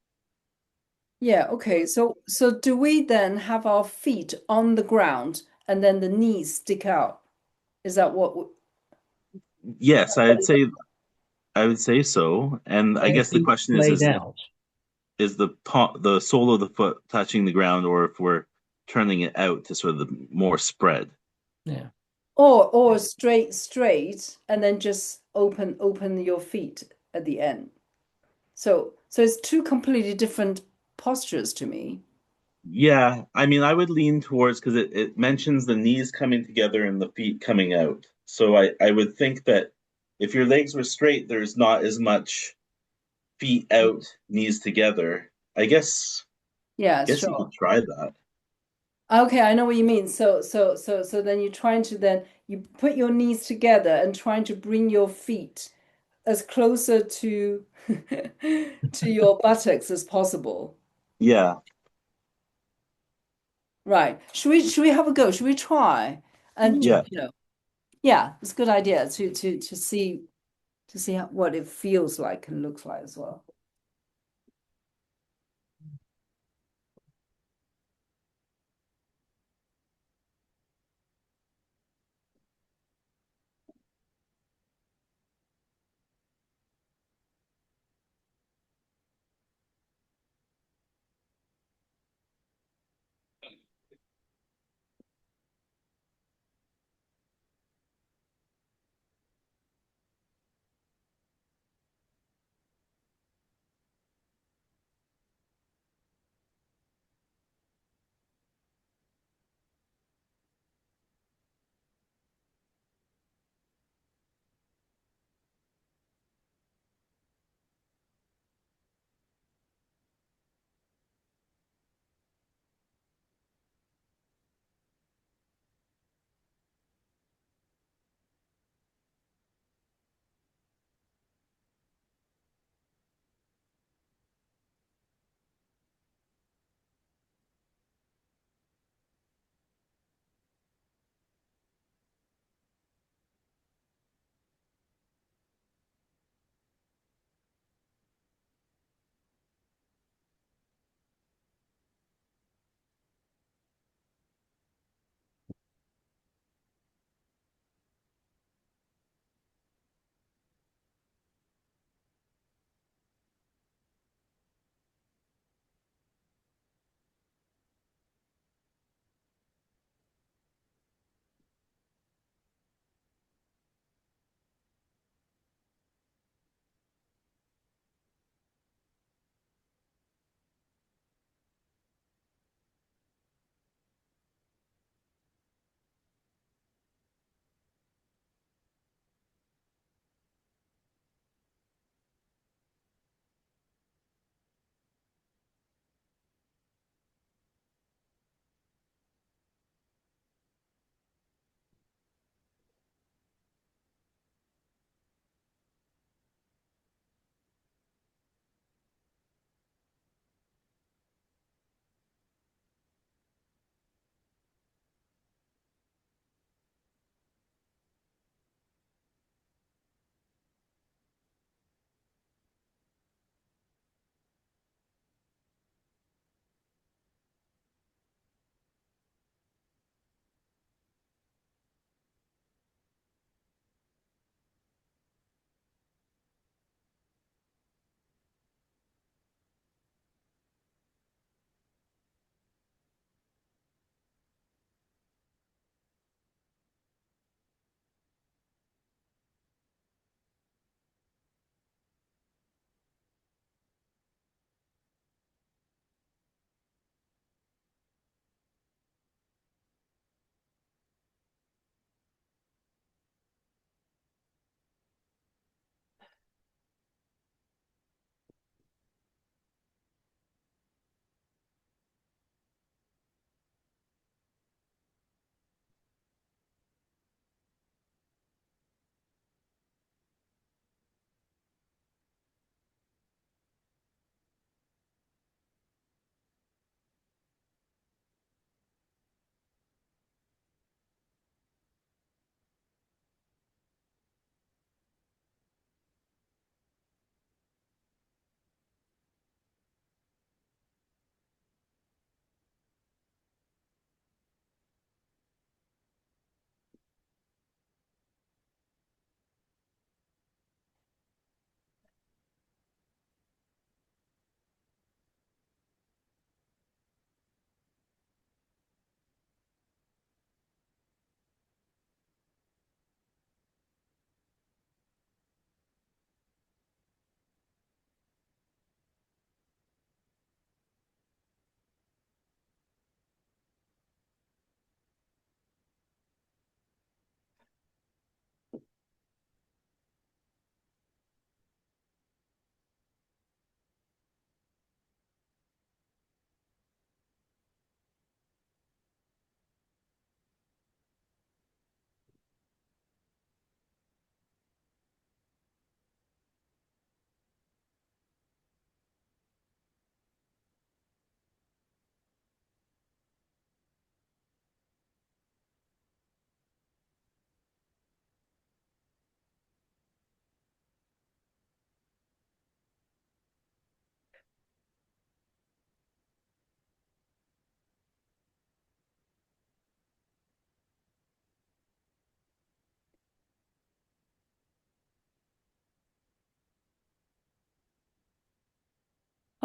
Yeah, okay. So do we then have our feet on the ground and then the knees stick out? Is that Yes, I would say so. And I Their guess the feet question is laid is out. is the sole of the foot touching the ground, or if we're turning it out to sort of the more spread. Yeah. or straight and then just open your feet at the end. So it's two completely different postures to me. Yeah, I mean, I would lean towards because it mentions the knees coming together and the feet coming out. So I would think that if your legs were straight, there's not as much feet out, knees together. I Yeah, guess you sure. could try that. Okay, I know what you mean. So then you're trying to then you put your knees together and trying to bring your feet as closer to to your buttocks as possible. Yeah, Right. Should we have a go? Should we try? And yeah. yeah, it's a good idea to see what it feels like and looks like as well.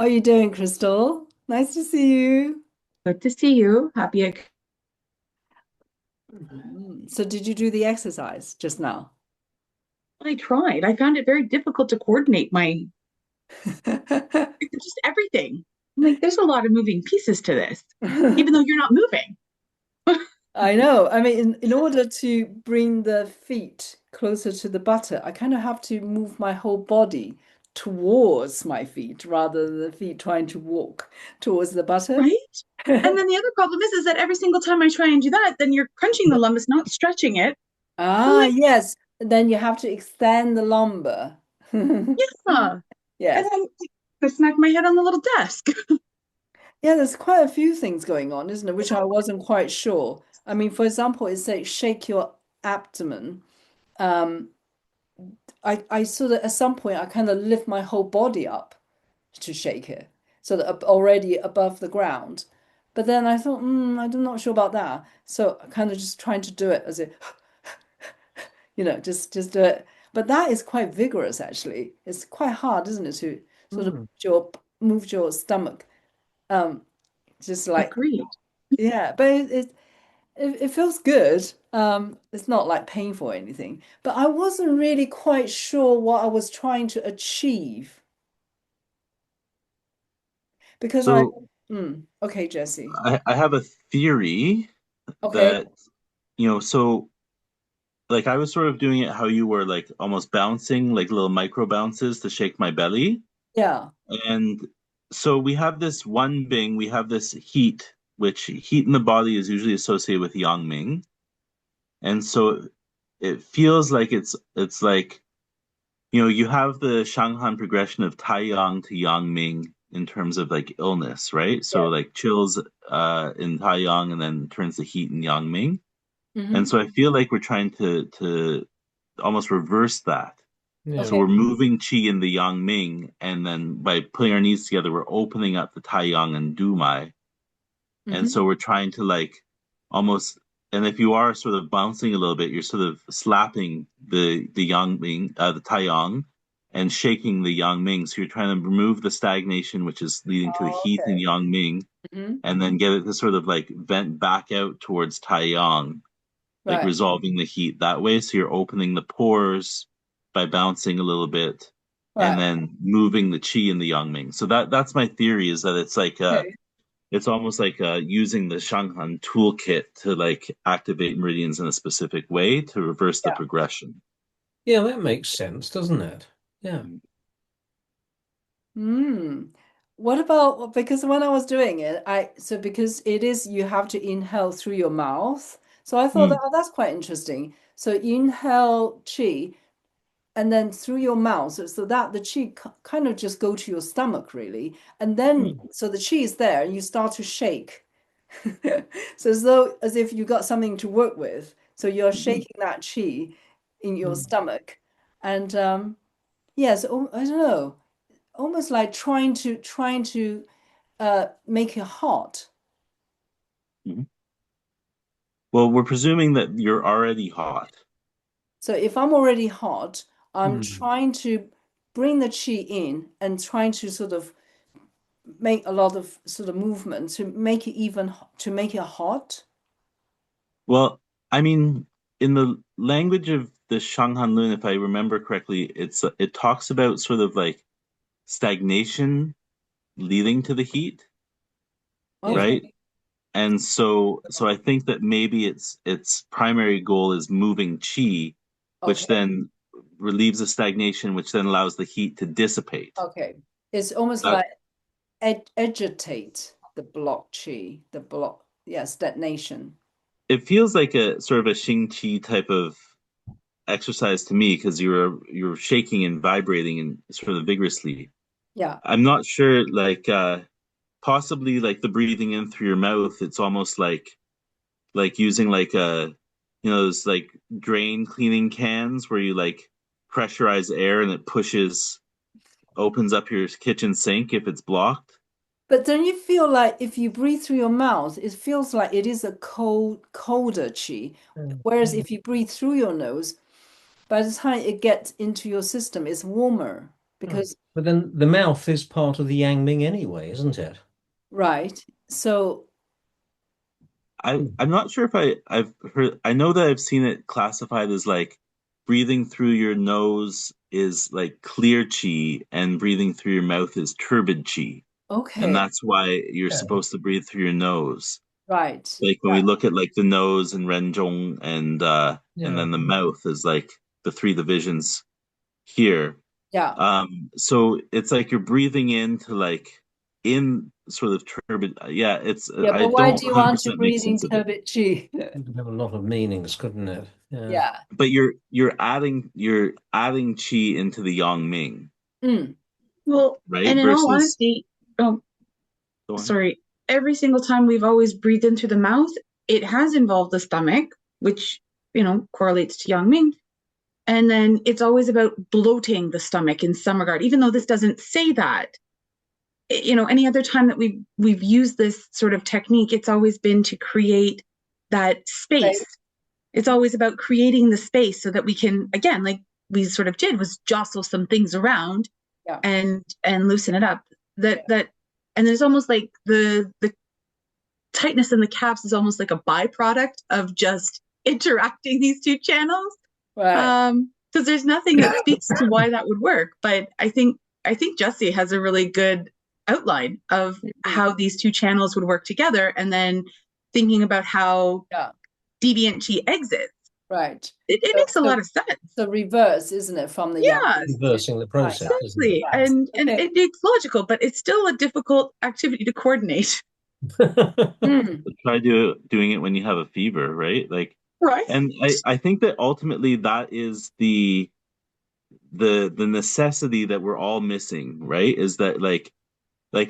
How are you doing, Crystal? Nice to see you. Good to see you. Happy I So did you do the exercise just now? tried. I found it very difficult to coordinate my just everything. I'm like, there's a lot of moving pieces to this, even though you're not moving. I know. I mean, in order to bring the feet closer to the butter, I kind of have to move my whole body towards my feet rather than the feet trying to walk towards the butter. Right? And then the other problem is that every single time I try and do that, then you're crunching the lummus, not stretching it. I'm Ah, like, yes. Then you have to extend the lumbar. yeah. And Yes. then I smack my head on the little desk. Yeah, there's quite a few things going on, isn't it? Which I wasn't quite sure. I mean, for example, it says shake your abdomen. Um, I sort of at some point I kind of lift my whole body up to shake it, so that already above the ground. But then I thought, I'm not sure about that. So I kind of just trying to do it as if, just do it. But that is quite vigorous, actually. It's quite hard, isn't it, to sort of Mm. move your stomach. Um, just like, Agreed. yeah, but it feels good. It's not like painful or anything, but I wasn't really quite sure what I was trying to achieve because So okay, Jesse. I have a theory Okay. that, so like I was sort of doing it how you were, like almost bouncing, like little micro bounces to shake my belly. Yeah. And so we have this one Bing, we have this heat, which heat in the body is usually associated with Yang Ming. And so it feels like it's like, you have the Shanghan progression of Taiyang to Yang Ming in terms of like illness, right? So Yeah. like chills in Taiyang and then turns to heat in Yang Ming. And Hmm. so I feel like we're trying to almost reverse that. Yeah. So Okay. we're moving qi in the yang ming, and then by putting our knees together, we're opening up the taiyang and dumai. And Hmm. so we're trying to like almost, and if you are sort of bouncing a little bit, you're sort of slapping the yang ming, the taiyang, and shaking the yang ming. So you're trying to remove the stagnation, which is leading to the Oh, heat in okay. yang ming, Hmm. and then get it to sort of like vent back out towards taiyang, like Right. resolving the heat that way. So you're opening the pores by bouncing a little bit and Right. then moving the qi in the Yangming. So that's my theory, is that it's like Okay. it's almost like using the Shanghan toolkit to like activate meridians in a specific way to reverse the Yeah. progression. Yeah, that makes sense, doesn't it? Yeah. Hmm. What about because when I was doing it, because it is you have to inhale through your mouth. So I thought that Mm, that's quite interesting. So inhale chi and then through your mouth, so that the chi kind of just go to your stomach really, and then Mm. so the chi is there, and you start to shake. So as though as if you got something to work with. So you're mhm, shaking that chi in your Mm. stomach, and yes, I don't know, almost like trying to make it hot. mhm. Well, we're presuming that you're already hot. So if I'm already hot, I'm Mm. trying to bring the chi in and trying to sort of make a lot of sort of movement to make it even to make it hot. Well, I mean, in the language of the Shanghan Lun, if I remember correctly, it talks about sort of like stagnation leading to the heat, Yeah. Okay, right? And so I think that maybe its primary goal is moving qi, which okay, then relieves the stagnation, which then allows the heat to dissipate. okay. It's almost That like agitate the block chi, the block, yes, detonation. it feels like a sort of a Xing Qi type of exercise to me because you're shaking and vibrating and sort of vigorously. Yeah. I'm not sure, like possibly like the breathing in through your mouth. It's almost like using like a those like drain cleaning cans where you like pressurize air and it opens up your kitchen sink if it's blocked. But don't you feel like if you breathe through your mouth, it feels like it is a colder chi, whereas Mm. if you breathe through your nose, by the time it gets into your system, it's warmer Mm. because But then the mouth is part of the Yang Ming anyway, isn't it? Right. So, I'm not sure if I've heard. I know that I've seen it classified as like breathing through your nose is like clear chi, and breathing through your mouth is turbid chi, and okay. that's why you're Yeah. supposed to breathe through your nose. Right. Like when we Yeah. look at like the nose and Renjong, and Yeah. then the mouth is like the three divisions here. Yeah. So it's like you're breathing into like in sort of turbid. Yeah, it's Yeah, I but why don't do you want to 100% make breathe in sense of it. turbid chi? It could have a lot of meanings, couldn't it? Yeah. Yeah. But you're adding chi into the Yang Ming, Mm. Well, right? and in all Versus honesty, oh, go on. sorry, every single time we've always breathed in through the mouth, it has involved the stomach, which, correlates to Yang Ming. And then it's always about bloating the stomach in some regard, even though this doesn't say that. Any other time that we've used this sort of technique, it's always been to create that space. Right. It's always about creating the space so that we can, again, like we sort of did, was jostle some things around Yeah. and loosen it up. And there's almost like the tightness in the calves is almost like a byproduct of just interacting these two channels. Right. Because there's nothing that speaks to why that would work. But I think Jesse has a really good outline of how these two channels would work together, and then thinking about how Yeah. deviant chi exits. Right. It makes a lot of sense. The reverse, isn't it, from the Yeah, Reversing the process, isn't it? exactly. And Okay. it's logical, but it's still a difficult activity to coordinate. Mm. Try doing it when you have a fever, right? Like, Right. and I think that ultimately that is the necessity that we're all missing, right? Is that like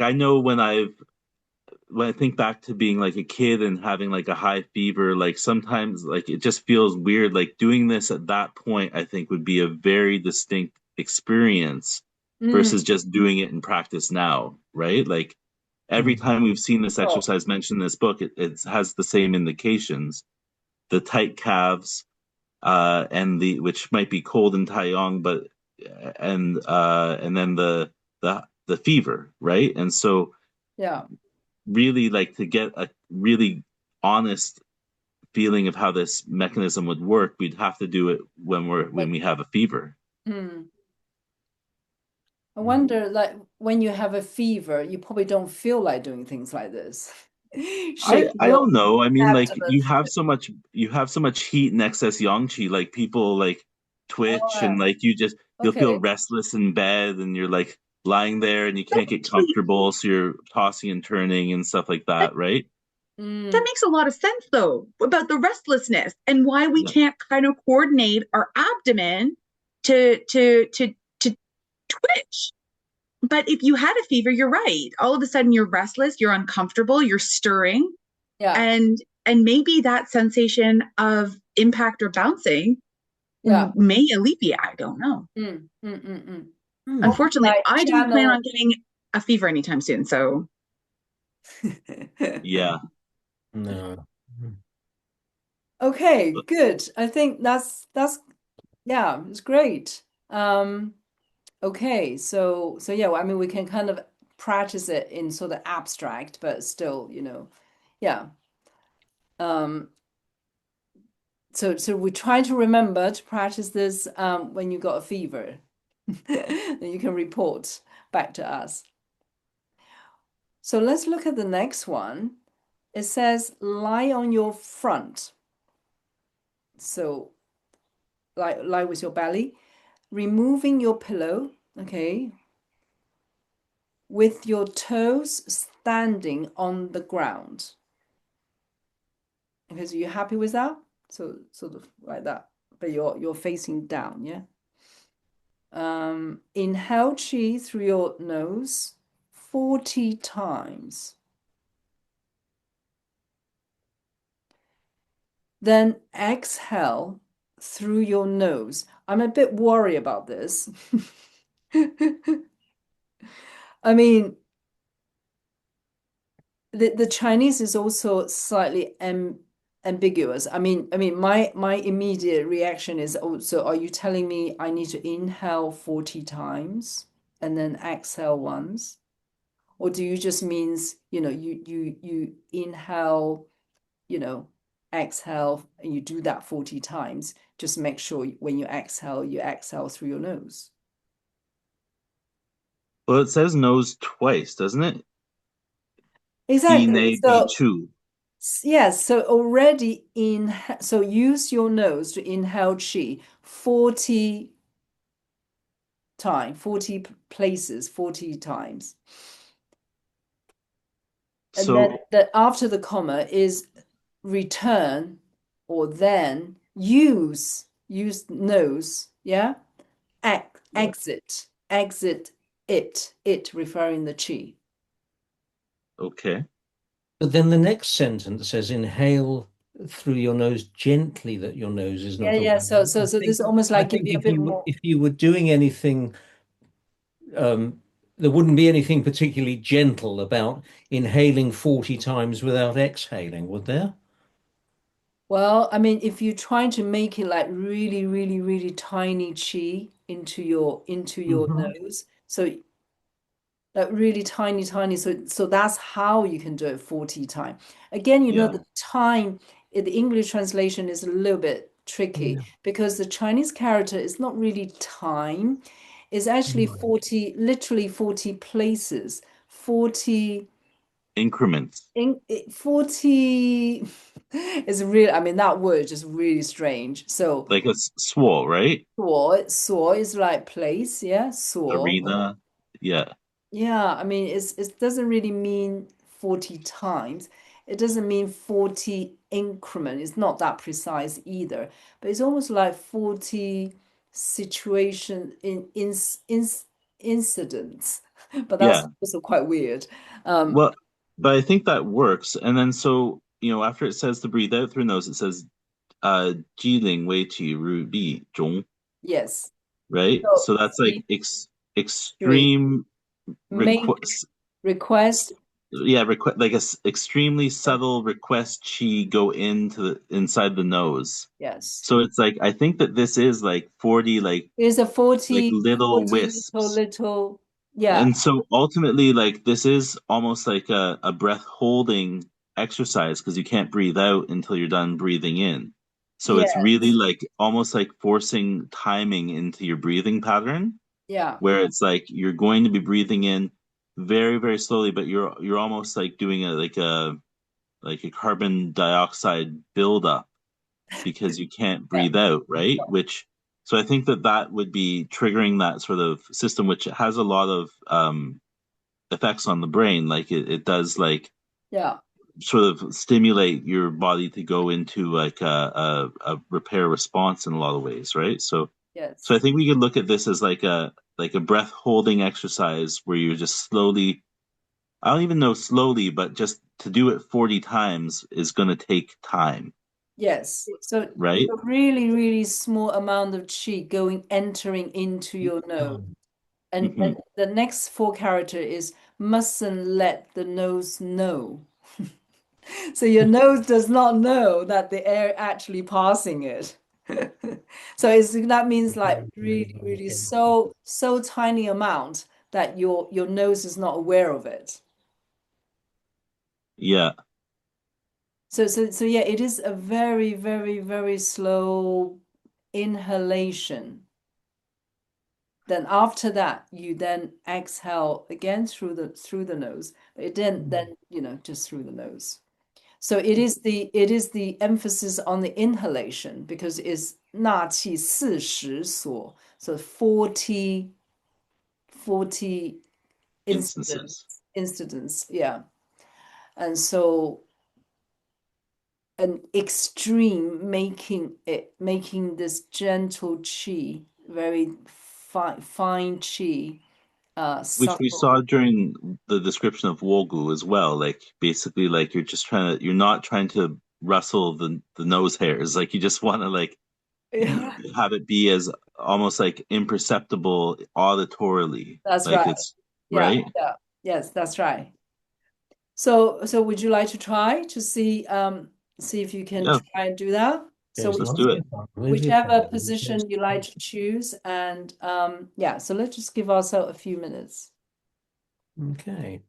I know when I think back to being like a kid and having like a high fever, like sometimes like it just feels weird. Like doing this at that point, I think would be a very distinct experience Mm. versus just doing it in practice now, right? Like every time we've seen this Oh, exercise mentioned in this book, it has the same indications. The tight calves, and the which might be cold in Taiyang, but and then the fever, right? And so yeah. really like to get a really honest feeling of how this mechanism would work, we'd have to do it when we have a fever. Mm. I wonder, like, when you have a fever, you probably don't feel like doing things like this. I Shaking I your don't know. I mean, like abdomen. you have so much heat and excess yang qi, like people like twitch Oh, and like you'll feel okay. restless in bed and you're like lying there and you can't get Actually, comfortable, so you're tossing and turning and stuff like that, that, right? that Mm. makes a lot of sense, though, about the restlessness and why we Yeah. can't kind of coordinate our abdomen to twitch. But if you had a fever, you're right. All of a sudden, you're restless, you're uncomfortable, you're stirring, Yeah. and maybe that sensation of impact or bouncing Yeah. may alleviate. I don't know. Mm. Mm. Mm. Mm. Unfortunately, Like I don't plan channel. on getting a fever anytime soon. So Yeah. No. Okay, But good. I think that's yeah, it's great. Okay, so yeah, well, I mean we can kind of practice it in sort of abstract, but still, yeah. Um, so we try to remember to practice this when you got a fever. Then you can report back to us. So let's look at the next one. It says lie on your front. So lie with your belly, removing your pillow, okay, with your toes standing on the ground. Okay, so you're happy with that? So sort of like that, but you're facing down, yeah? Inhale chi through your nose 40 times. Then exhale through your nose. I'm a bit worried about this. I mean, the Chinese is also slightly ambiguous. I mean, my immediate reaction is, oh, so are you telling me I need to inhale 40 times? and then exhale once? Or do you just means, you inhale, exhale, and you do that 40 times. Just make sure when you exhale through your nose. Well, it says nose twice, doesn't it? Exactly. So two. yes, so already so use your nose to inhale qi 40 times, 40 places, 40 times. And then after the comma is return, or then use nose, yeah? Exit it referring the qi. Okay. But then the next sentence says, inhale through your nose gently, that your nose is not Yeah. aware. So this is almost like give you a bit more. If you were doing anything, there wouldn't be anything particularly gentle about inhaling 40 times without exhaling, would there? Well, I mean, if you're trying to make it like really, really, really tiny qi into your nose, so like really tiny, tiny. So that's how you can do it 40 times. Again, the time, the English translation is a little bit tricky because the Chinese character is not really time. It's actually 40, literally 40 places, 40 increments. 40 is really, I mean, that word is really strange. So like a swole, right? suo is like place, yeah, suo. Arena. Yeah. Yeah, I mean, it doesn't really mean 40 times. It doesn't mean 40 increment. It's not that precise either. But it's almost like 40 situation incidents. But that's Yeah. also quite weird. Well, but I think that works. And then so, after it says to breathe out through nose, it says 机灵微气如力中, Yes. right? So So that's like see, three. extreme Make request. Yeah, like extremely subtle request chi go inside the nose. Yes. So it's like I think that this is like 40 It's a 40, little 40 wisps. little, yeah. And so ultimately, like this is almost like a breath holding exercise because you can't breathe out until you're done breathing in. So it's really Yes. like almost like forcing timing into your breathing pattern, Yeah. where it's like you're going to be breathing in very, very slowly, but you're almost like doing a carbon dioxide buildup because you can't Yeah. breathe out, right? So I think that would be triggering that sort of system, which has a lot of effects on the brain. Like it does like Yeah. sort of stimulate your body to go into like a repair response in a lot of ways, right? So I Yes. think we could look at this as like a breath holding exercise where you're just slowly, I don't even know slowly, but just to do it 40 times is going to take time, Yes. So right? a really, really small amount of qi entering into your nose. And Hmm. the next four character is mustn't let the nose know. So your nose does not know that the air actually passing it. So that means like really, really so tiny amount that your nose is not aware of it. Yeah. So yeah, it is a very, very, very slow inhalation. Then after that, you then exhale again through the nose. But it then just through the nose. So it is the emphasis on the inhalation because it's 纳气40所, so 40 Instances. incidents, yeah. And so an extreme making this gentle chi, very fine chi, Which we subtle. saw during the description of Wogu as well. Like basically like you're not trying to rustle the nose hairs. Like you just want to like Yeah, have it be as almost like imperceptible auditorily. that's Like right. it's Yeah, right. yeah, yes, that's right. So would you like to try to see if you can Yeah. try and do that? So There's Let's lots do it. of fun with your whichever family. position you like to choose. And yeah, so let's just give ourselves a few minutes. Okay.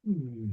Hmm.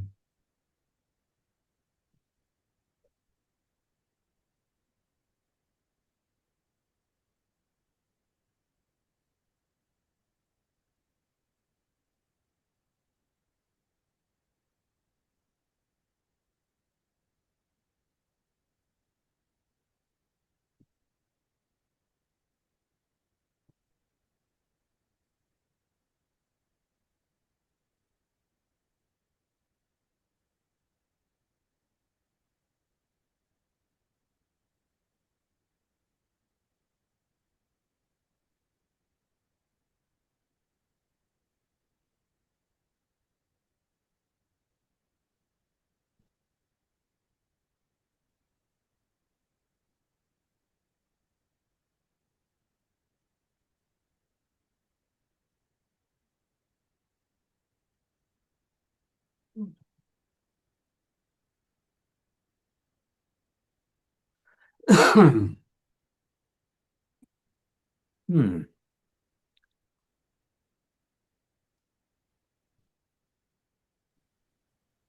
Hmm.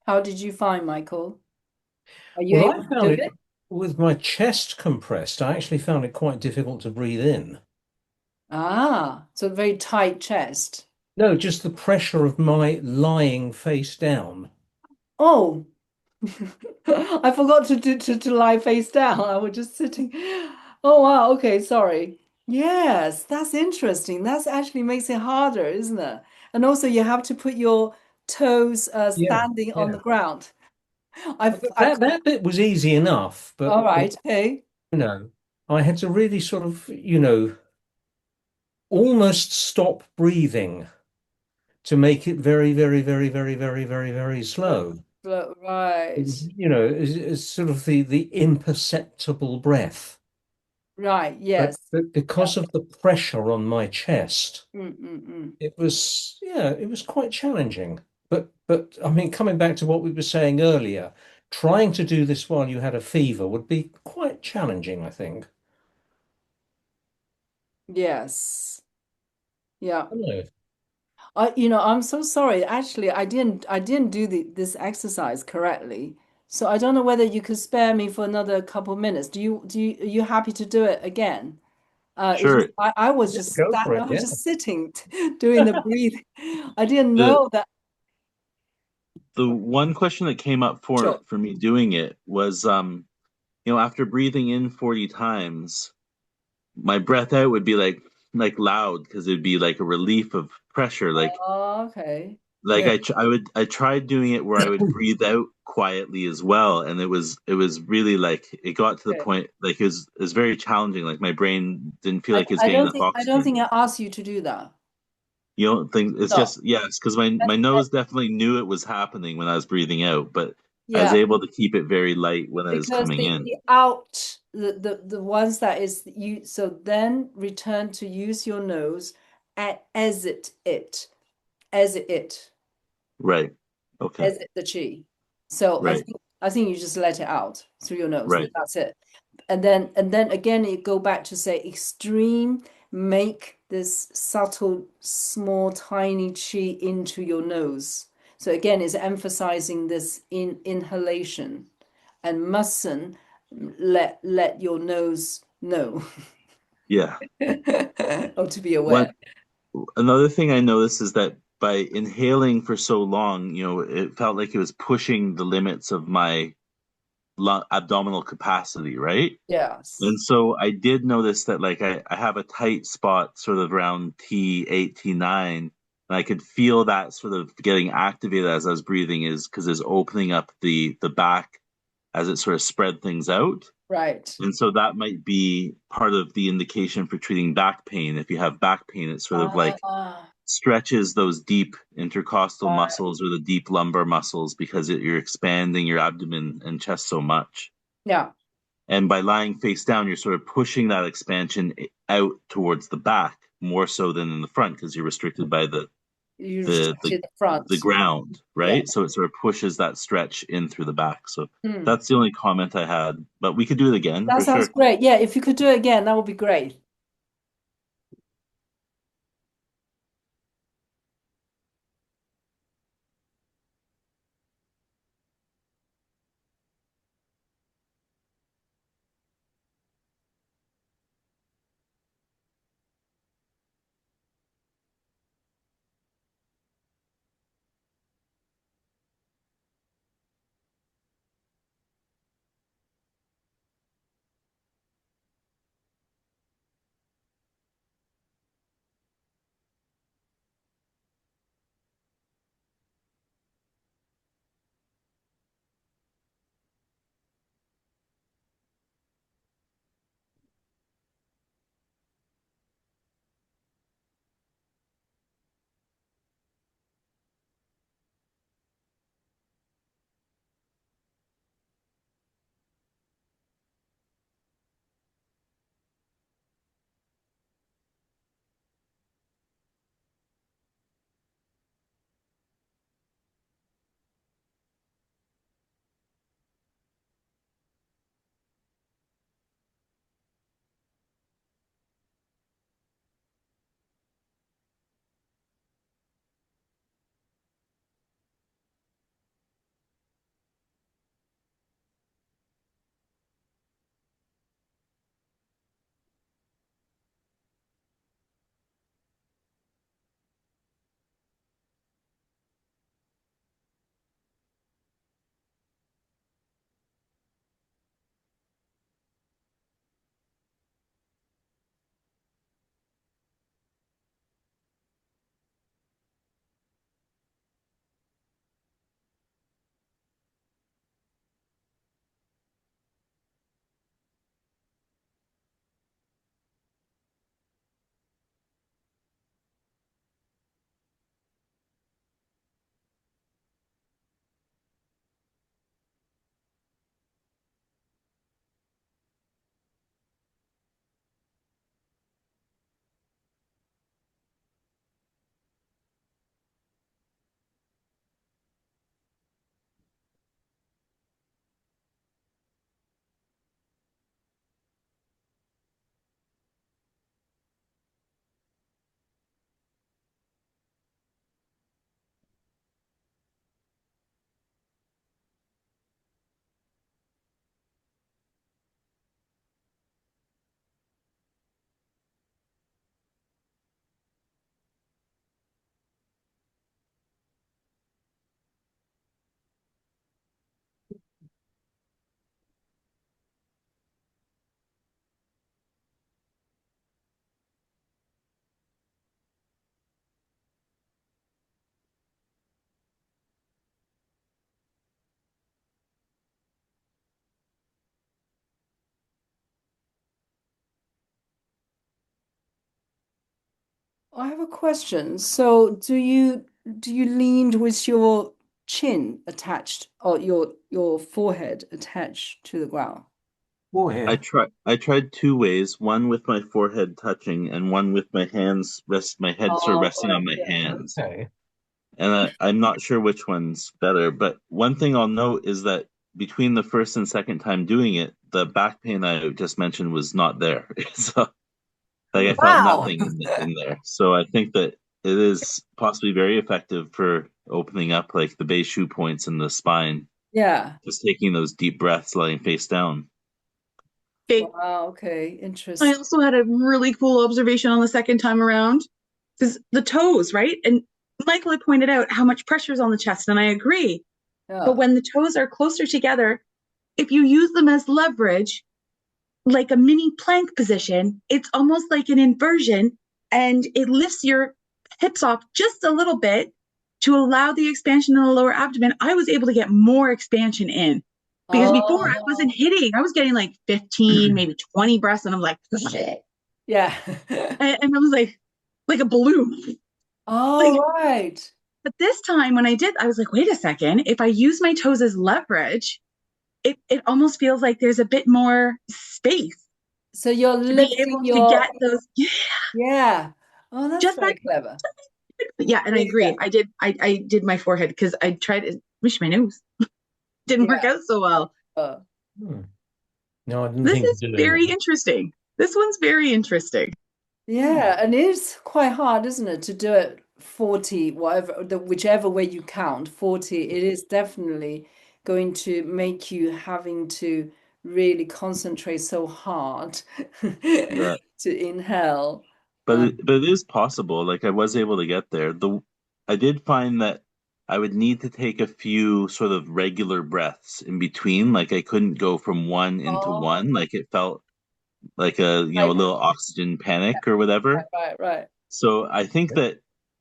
How did you find, Michael? Are you Well, able I to do found it it? with my chest compressed. I actually found it quite difficult to breathe in. Ah, so very tight chest. No, just the pressure of my lying face down. Oh, I forgot to lie face down. I was just sitting. Oh wow, okay, sorry. Yes, that's interesting. That's actually makes it harder, isn't it? And also you have to put your toes Yeah, standing on the yeah. ground. But I that bit was easy enough, all but right, okay. you know, I had to really sort of, almost stop breathing to make it very, very, very, very, very, very, very slow. It was, Right. it's sort of the imperceptible breath. Right. but Yes. Yeah. because of the pressure on my chest, Mm. it was quite challenging. But I mean, coming back to what we were saying earlier, trying to do this while you had a fever would be quite challenging, I think. Yes. Yeah. I don't know. I'm so sorry. Actually, I didn't do this exercise correctly. So I don't know whether you could spare me for another couple minutes. Are you happy to do it again? It's just Sure. I was Yeah, just go for I it. was Yeah. just sitting doing the breathing. I didn't The know that. the one question that came up Sure. for me doing it was after breathing in 40 times, my breath out would be like loud because it'd be like a relief of pressure. Oh, okay. Like Yeah. I tried doing it where I would breathe out quietly as well, and it was really like it got to the Okay. point like it was very challenging. Like my brain didn't feel I, like it was I getting don't enough think I don't oxygen. think I asked you to do that. You don't think it's No. just yes, because my That, my that, nose definitely knew it was happening when I was breathing out, but I was yeah. able to keep it very light when I was Because coming in. the ones that is you, so then return to use your nose and exit Right. Okay. exit the chi. So I Right. think I think you just let it out through your nose. Right. That's it. And then again you go back to say extreme, make this subtle, small, tiny chi into your nose. So again, it's emphasizing this inhalation and mustn't let your nose know Yeah. or to be aware. One Another thing I noticed is that by inhaling for so long, it felt like it was pushing the limits of my abdominal capacity, right? Yes. And so I did notice that like I have a tight spot sort of around T8, T9, and I could feel that sort of getting activated as I was breathing is because it's opening up the back as it sort of spread things out. Right. And so that might be part of the indication for treating back pain. If you have back pain, it's sort of like Ah, stretches those deep intercostal right. muscles or the deep lumbar muscles because you're expanding your abdomen and chest so much. Yeah. And by lying face down, you're sort of pushing that expansion out towards the back more so than in the front because you're restricted by You the the restricted the the front. ground, Yeah. right? So it sort of pushes that stretch in through the back. So Hmm. that's the only comment I had, but we could do it again That for sounds sure. great. Yeah, if you could do it again, that would be great. I have a question. So do you lean with your chin attached or your forehead attached to the ground? Forehead. I tried two ways, one with my forehead touching and one with my head sort of Oh, resting right. on my Yeah. hands. Okay. And I'm not sure which one's better, but one thing I'll note is that between the first and second time doing it, the back pain I just mentioned was not there. So like I felt Wow. nothing in there. So I think that it is possibly very effective for opening up like the base shoe points in the spine, Yeah. just taking those deep breaths, lying face down. Okay. Wow. Okay. I Interesting. also had a really cool observation on the second time around. Because the toes, right? And Michael had pointed out how much pressure is on the chest, and I agree. But Yeah. when the toes are closer together, if you use them as leverage, like a mini plank position, it's almost like an inversion and it lifts your hips off just a little bit to allow the expansion in the lower abdomen. I was able to get more expansion in because before I wasn't Oh, hitting, I was getting like 15, maybe 20 breaths, and I'm like, yeah. and I was like a balloon. All Like, right. but this time when I did, I was like, wait a second, if I use my toes as leverage, it almost feels like there's a bit more space So you're to be lifting able to your, get those, yeah, yeah. Oh, that's just that. very clever. Yeah, and I Yeah. agree. I did my forehead because I tried to wish my nose. Didn't work Yeah. out so well. Uh, Hmm. No, I didn't This think of is doing very that. interesting. This one's very interesting. Hmm. yeah, and it is quite hard, isn't it, to do it 40, whatever, whichever way you count, 40, it is definitely going to make you having to really concentrate so hard Yeah. to inhale. But it is possible. Like I was able to get there. I did find that I would need to take a few sort of regular breaths in between. Like I couldn't go from one into Oh, one. Like it felt like a right, little oxygen panic or right, whatever. right, right. So I think that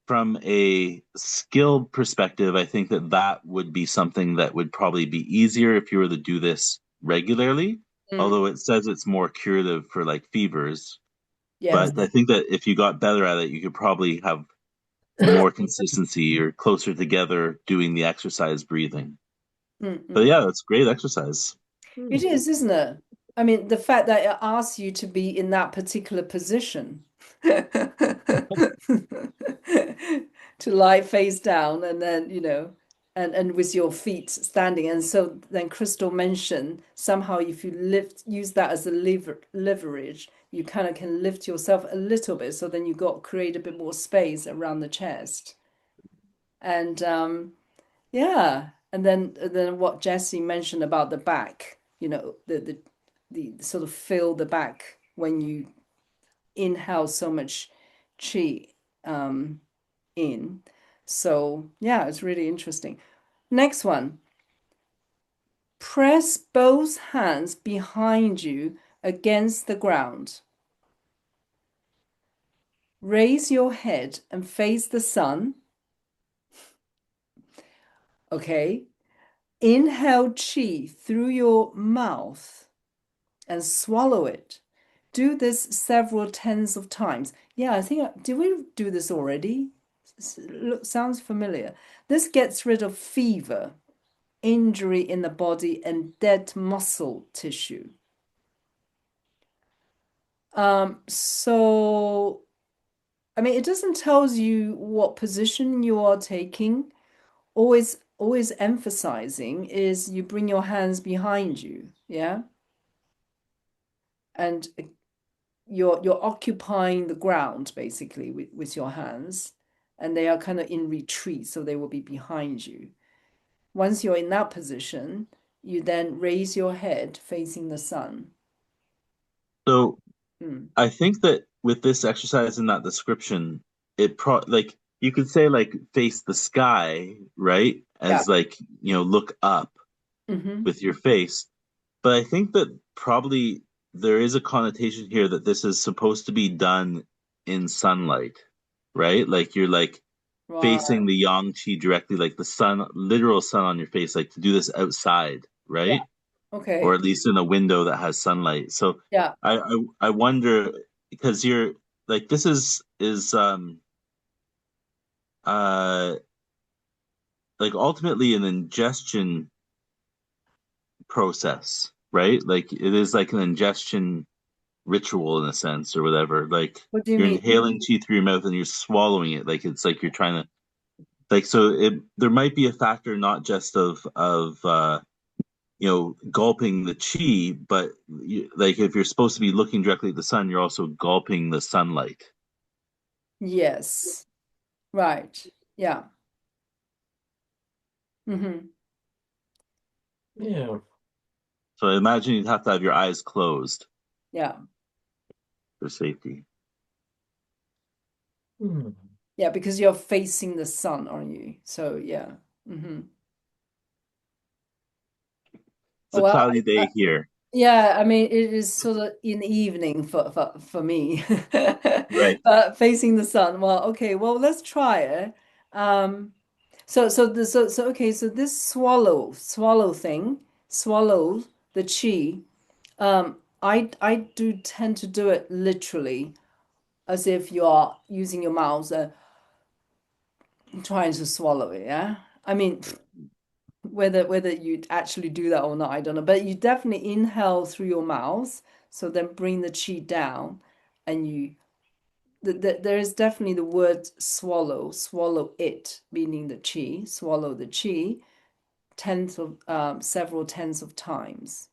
from a skill perspective, I think that that would be something that would probably be easier if you were to do this regularly. Mm, Although it says it's more curative for like fevers. yes. But I think that if you got better at it, you could probably have more consistency or closer together doing the exercise breathing. Mm, But mm. yeah, that's great exercise. Hmm. It is, isn't it? I mean, the fact that it asks you to be in that particular position to lie face down and then, and with your feet standing. And so then Crystal mentioned somehow if you use that as a leverage, you kind of can lift yourself a little bit. So then you got create a bit more space around the chest. And yeah, and then what Jesse mentioned about the back, the sort of fill the back when you inhale so much chi in. So yeah, it's really interesting. Next one. Press both hands behind you against the ground. Raise your head and face the sun. Okay. Inhale chi through your mouth and swallow it. Do this several tens of times. Yeah, I think, did we do this already? Sounds familiar. This gets rid of fever, injury in the body, and dead muscle tissue. So, I mean, it doesn't tell you what position you are taking. Always emphasizing is you bring your hands behind you, yeah? And you're occupying the ground basically with your hands, and they are kind of in retreat, so they will be behind you. Once you're in that position, you then raise your head facing the sun. So Mm. I think that with this exercise in that description, like you could say like face the sky, right? Yeah. As like, look up Hmm. with your face. But I think that probably there is a connotation here that this is supposed to be done in sunlight, right? Like you're like Right. facing the yang qi directly, like the sun, literal sun on your face, like to do this outside, Yeah. right? Or Okay. at least in a window that has sunlight. So Yeah. I wonder because you're like this is like ultimately an ingestion process, right? Like it is like an ingestion ritual in a sense or whatever. Like What do you you're mean? inhaling qi through your mouth and you're swallowing it. Like it's like you're trying to like so it there might be a factor not just of gulping the chi, but like if you're supposed to be looking directly at the sun, you're also gulping the sunlight. Yes. Right. Yeah. Hmm. Yeah. So I imagine you'd have to have your eyes closed Yeah. for safety. Hmm. Yeah, because you're facing the sun, aren't you? So yeah. Hmm. It's a Well, cloudy day here. yeah, I mean, it is sort of in the evening for me, Right. but facing the sun. Well, okay, well, let's try it. Um, okay, so this swallow thing, swallow the chi. I do tend to do it literally, as if you are using your mouth and trying to swallow it. Yeah, I mean, whether you actually do that or not, I don't know. But you definitely inhale through your mouth, so then bring the chi down, and there is definitely the word swallow it, meaning the chi, swallow the chi, several tens of times.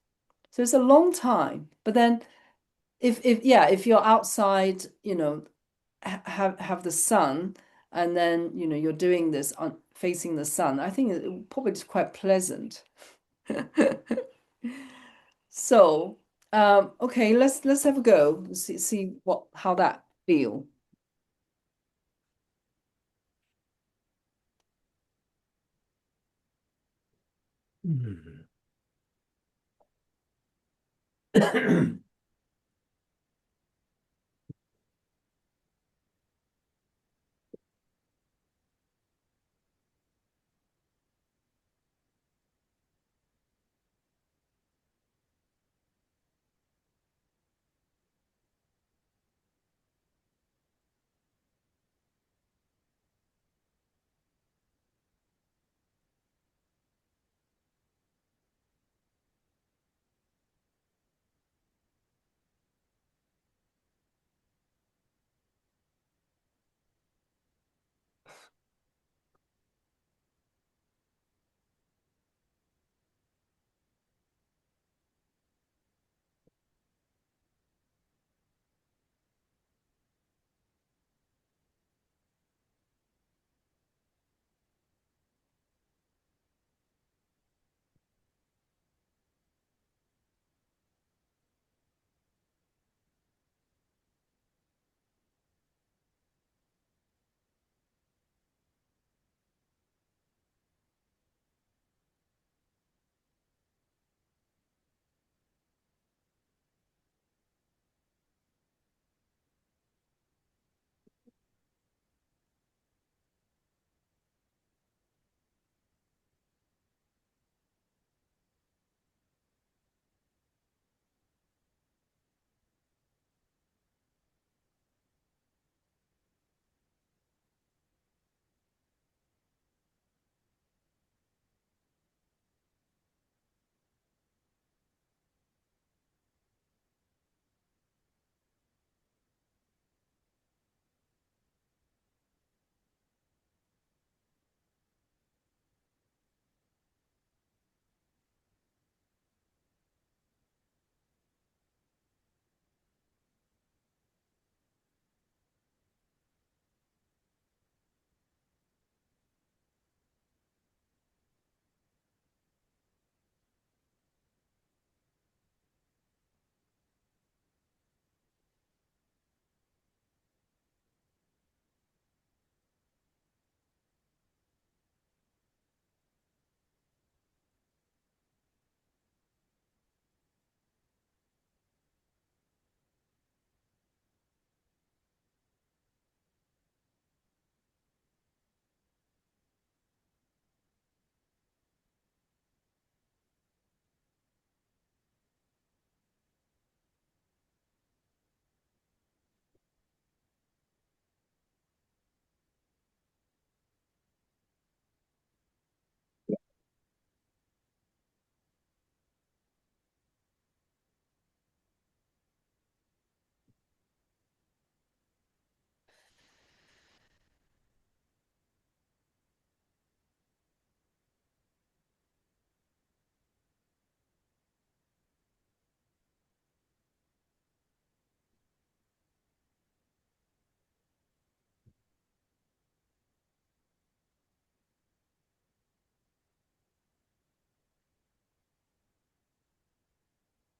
So it's a long time. But then if you're outside, have the sun, and then you're doing this on facing the sun, I think it probably is quite pleasant. So, okay, let's have a go. See how that feel. Hmm.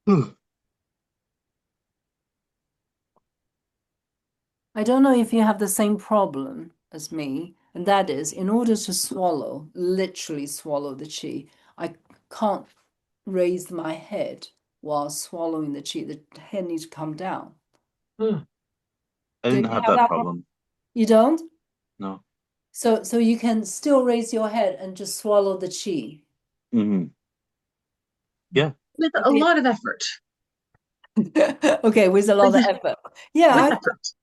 I don't know if you have the same problem as me, and that is in order to swallow, literally swallow the qi, I can't raise my head while swallowing the qi. The head needs to come down. I Do didn't you have have that that problem? problem. You don't? No. So you can still raise your head and just swallow the qi. Hmm. Yeah. With a Okay. lot of effort. Okay, with a lot of effort. Yeah, With effort.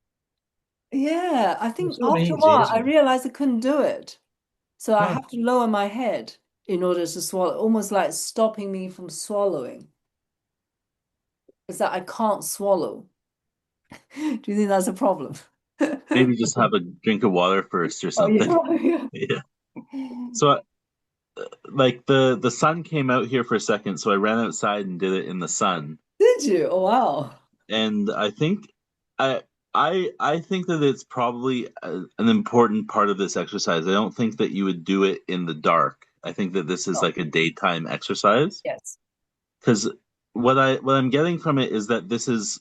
I think It's not after a easy, while is I it? realized I couldn't do it. So I Oh, have to lower my head in order to swallow, almost like stopping me from swallowing. It's that I can't swallow. Do you think that's a problem? Maybe just have a drink of water first or Oh something. yeah. Yeah. So like the sun came out here for a second, so I ran outside and did it in the sun. Did you? Oh wow. And I I think that it's probably an important part of this exercise. I don't think that you would do it in the dark. I think that this is Oh, like a daytime exercise yes. because what I'm getting from it is that this is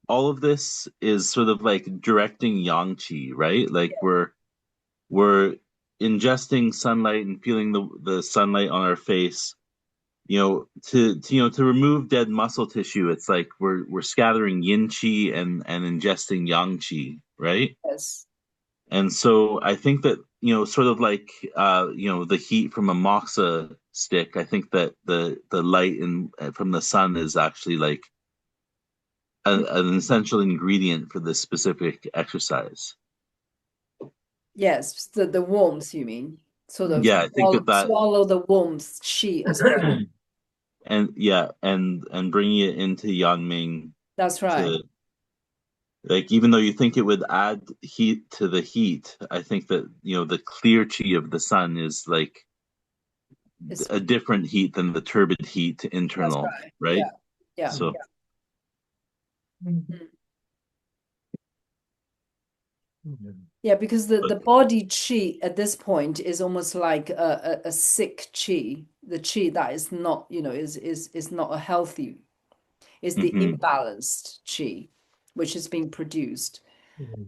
all of this is sort of like directing yang qi, right? Like we're ingesting sunlight and feeling the sunlight on our face. To remove dead muscle tissue, it's like we're scattering yin qi and ingesting yang qi, right? Yes. And so I think that, sort of like the heat from a moxa stick, I think that the light from the sun is actually like an essential ingredient for this specific exercise. Yes, the warmth, you mean? Sort of Yeah, I think that swallow the warmth qi as well. and yeah, and bringing it into Yang Ming That's right. to like, even though you think it would add heat to the heat, I think that, the clear chi of the sun is like It's a different heat than the turbid heat that's internal, right. right? Yeah. Yeah. So, Mm. Yeah, because the but, body chi at this point is almost like a sick chi, the chi that is not, is not a healthy, is the mhm, imbalanced chi, which is being produced.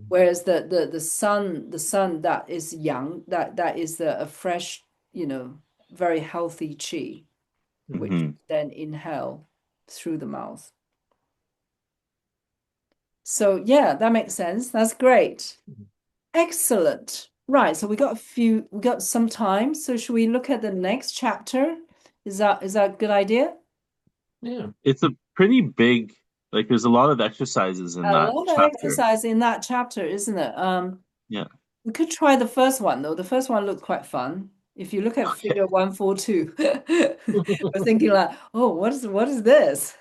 Whereas the sun that is young, that is a fresh, very healthy chi, which mhm. then inhale through the mouth. So yeah, that makes sense. That's great. Excellent. Right, so we got some time. So should we look at the next chapter? Is that a good idea? yeah. It's a pretty big, like, there's a lot of exercises in A that lot of chapter. exercise in that chapter, isn't it? Yeah. We could try the first one though. The first one looked quite fun. If you look at Okay. figure 142, we're thinking like, oh, what is this?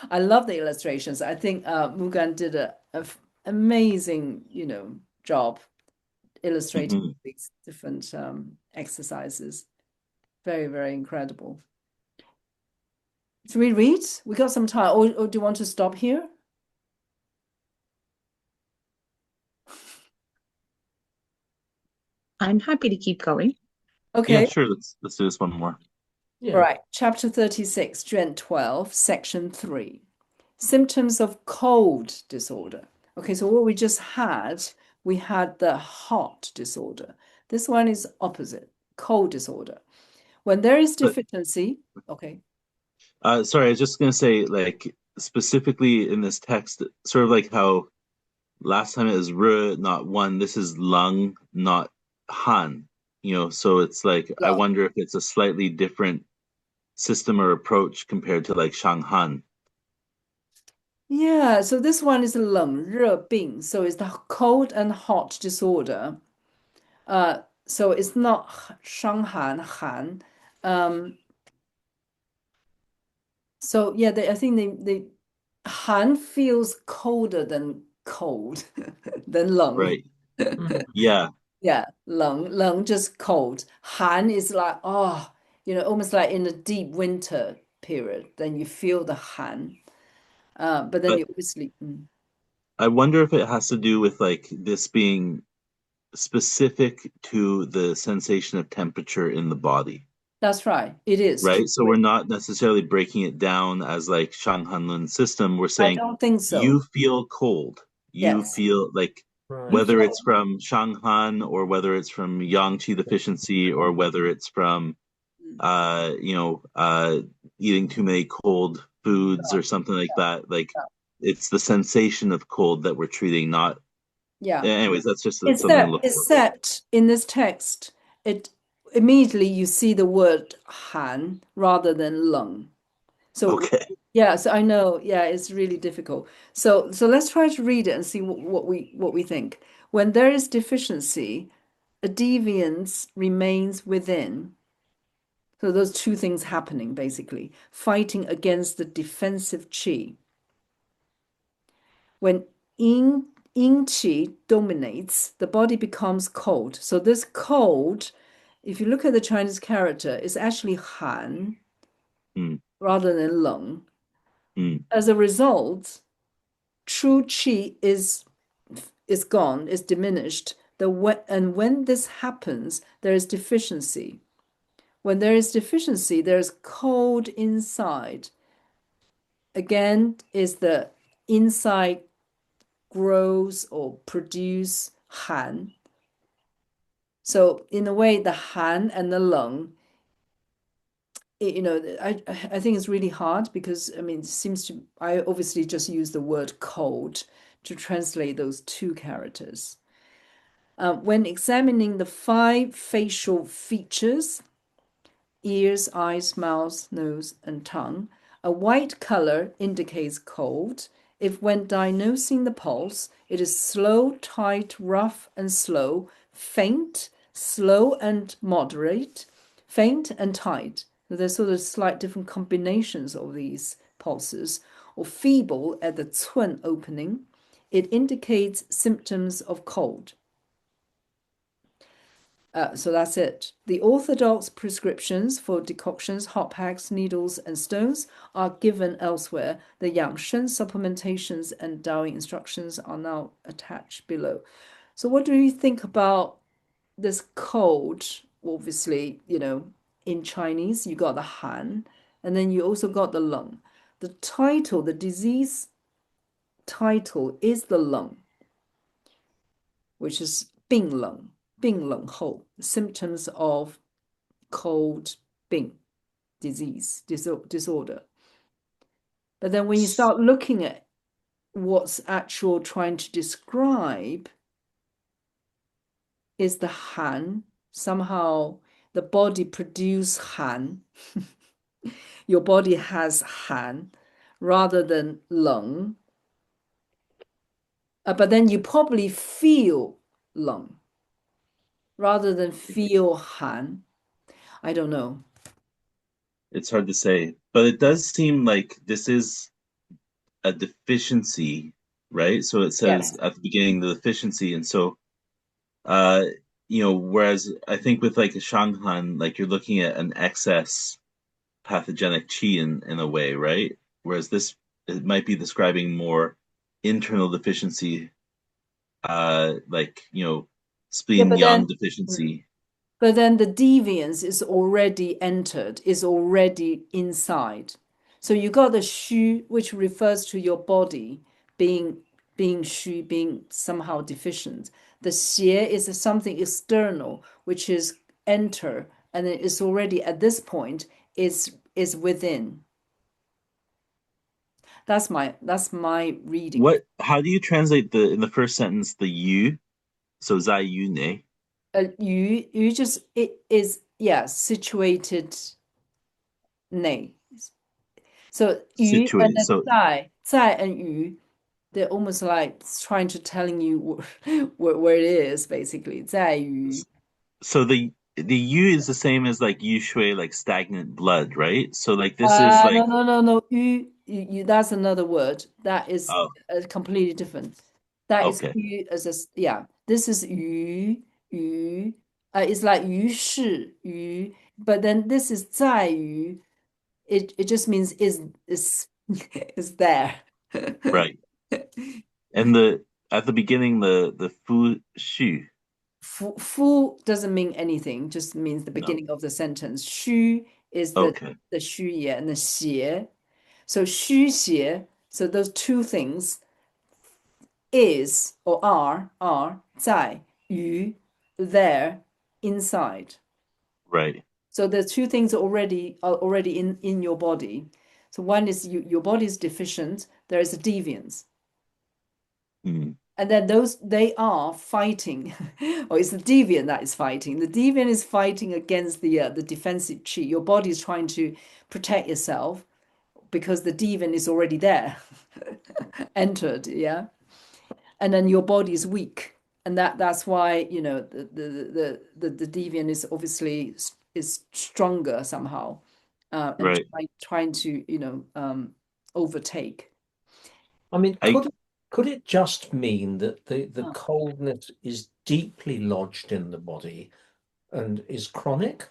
I love the illustrations. I think Mugan did a amazing, job illustrating Mhm. these different exercises. Very, very incredible. Should we read? We got some time, or do you want to stop here? I'm happy to keep going. Yeah, Okay. sure. Let's do this one more. Yeah. Right. Chapter 36, Gent 12, Section 3. Symptoms of cold disorder. Okay, so what we had the hot disorder. This one is opposite, cold disorder. When there is But deficiency, okay. sorry, I was just gonna say, like, specifically in this text, sort of like how last time it was re, not one. This is lung, not han. So it's like I Lung. wonder if it's a slightly different system or approach compared to like Shanghan. Yeah, so this one is 冷热病, so it's the cold and hot disorder. So it's not 伤寒, han. Um, so yeah, I think they han feels colder than cold than 冷. Right. Yeah. Yeah, 冷 just cold. Han is like, oh, almost like in a deep winter period. Then you feel the han. But then But you obviously. I wonder if it has to do with like this being specific to the sensation of temperature in the body. That's right. It is right? So we're truly. not necessarily breaking it down as like Shanghanlun system. We're I saying don't think so. you feel cold. You Yes. feel like You Right. whether feel it's from Shanghan or whether it's from yang qi deficiency or whether it's from you know, eating too many cold foods or something like that. Like it's the sensation of cold that we're treating, not. yeah. Anyways, that's just something to Except, look for. except in this text, it immediately you see the word han rather than lung. So Okay. yeah, so I know, yeah, it's really difficult. So let's try to read it and see what we think. When there is deficiency, a deviance remains within. So those two things happening basically, fighting against the defensive qi. When yin qi dominates, the body becomes cold. So this cold, if you look at the Chinese character, is actually han Mm, rather than lung. mm. As a result, true qi is gone, is diminished. And when this happens, there is deficiency. When there is deficiency, there is cold inside. Again, is the inside grows or produce han. So in a way, the han and the lung, I think it's really hard because I mean, it seems to I obviously just use the word cold to translate those two characters. When examining the five facial features, ears, eyes, mouth, nose, and tongue, a white color indicates cold. If when diagnosing the pulse, it is slow, tight, rough, and slow, faint, slow and moderate, faint and tight. So there's sort of slight different combinations of these pulses, or feeble at the cun opening. It indicates symptoms of cold. So that's it. The orthodox prescriptions for decoctions, hot packs, needles, and stones are given elsewhere. The Yangshen supplementations and Daoyin instructions are now attached below. So what do you think about this code? Obviously, in Chinese, you got the Han, and then you also got the lung. The title, the disease title is the lung, which is 病冷后, symptoms of cold 病 disease disorder. But then when you start looking at what's actual trying to describe is the han, somehow the body produce han. Your body has han rather than lung. But then you probably feel lung rather than feel han. I don't know. It's hard to say, but it does seem like this is a deficiency, right? So it says Yes. at the beginning the deficiency, and so uh, whereas I think with like a Shanghan, like you're looking at an excess pathogenic qi in a way, right? Whereas this it might be describing more internal deficiency, like Yeah, spleen yang deficiency. but then the deviance is already entered, is already inside. So you got the shu, which refers to your body being shu, being somehow deficient. The xie is something external, which is enter, and it is already at this point is within. That's my reading. How do you translate the in the first sentence the yu? So zai yu ne You just it is yeah situated 内. So 鱼 and situate. then So 在 and 鱼, they're almost like trying to telling you where it is basically. 在于. so the yu is the same as like yu shui, like stagnant blood, right? So like this is No, like no, no, no. That's another word. That is oh completely different. That is okay 鱼 as a yeah. This is 鱼. It's like 于是鱼, but then this is 在于. It just means is there. right. And the at the beginning the fu shu fu doesn't mean anything, just means the No. beginning of the sentence. Xu is Okay. the 虚也 and the 邪. So 虚邪, so those two things is or are 在 于 there inside. Right. So the two things are already in your body. So one is your body is deficient, there is a deviance. Mm. And then they are fighting, or it's the deviant that is fighting. The deviant is fighting against the defensive chi. Your body is trying to protect yourself because the deviant is already there, entered, yeah. And then your body is weak, and that's why the deviant is obviously is stronger somehow, and Right. trying to overtake. I mean, I could it just mean that the Oh, coldness is deeply lodged in the body and is chronic?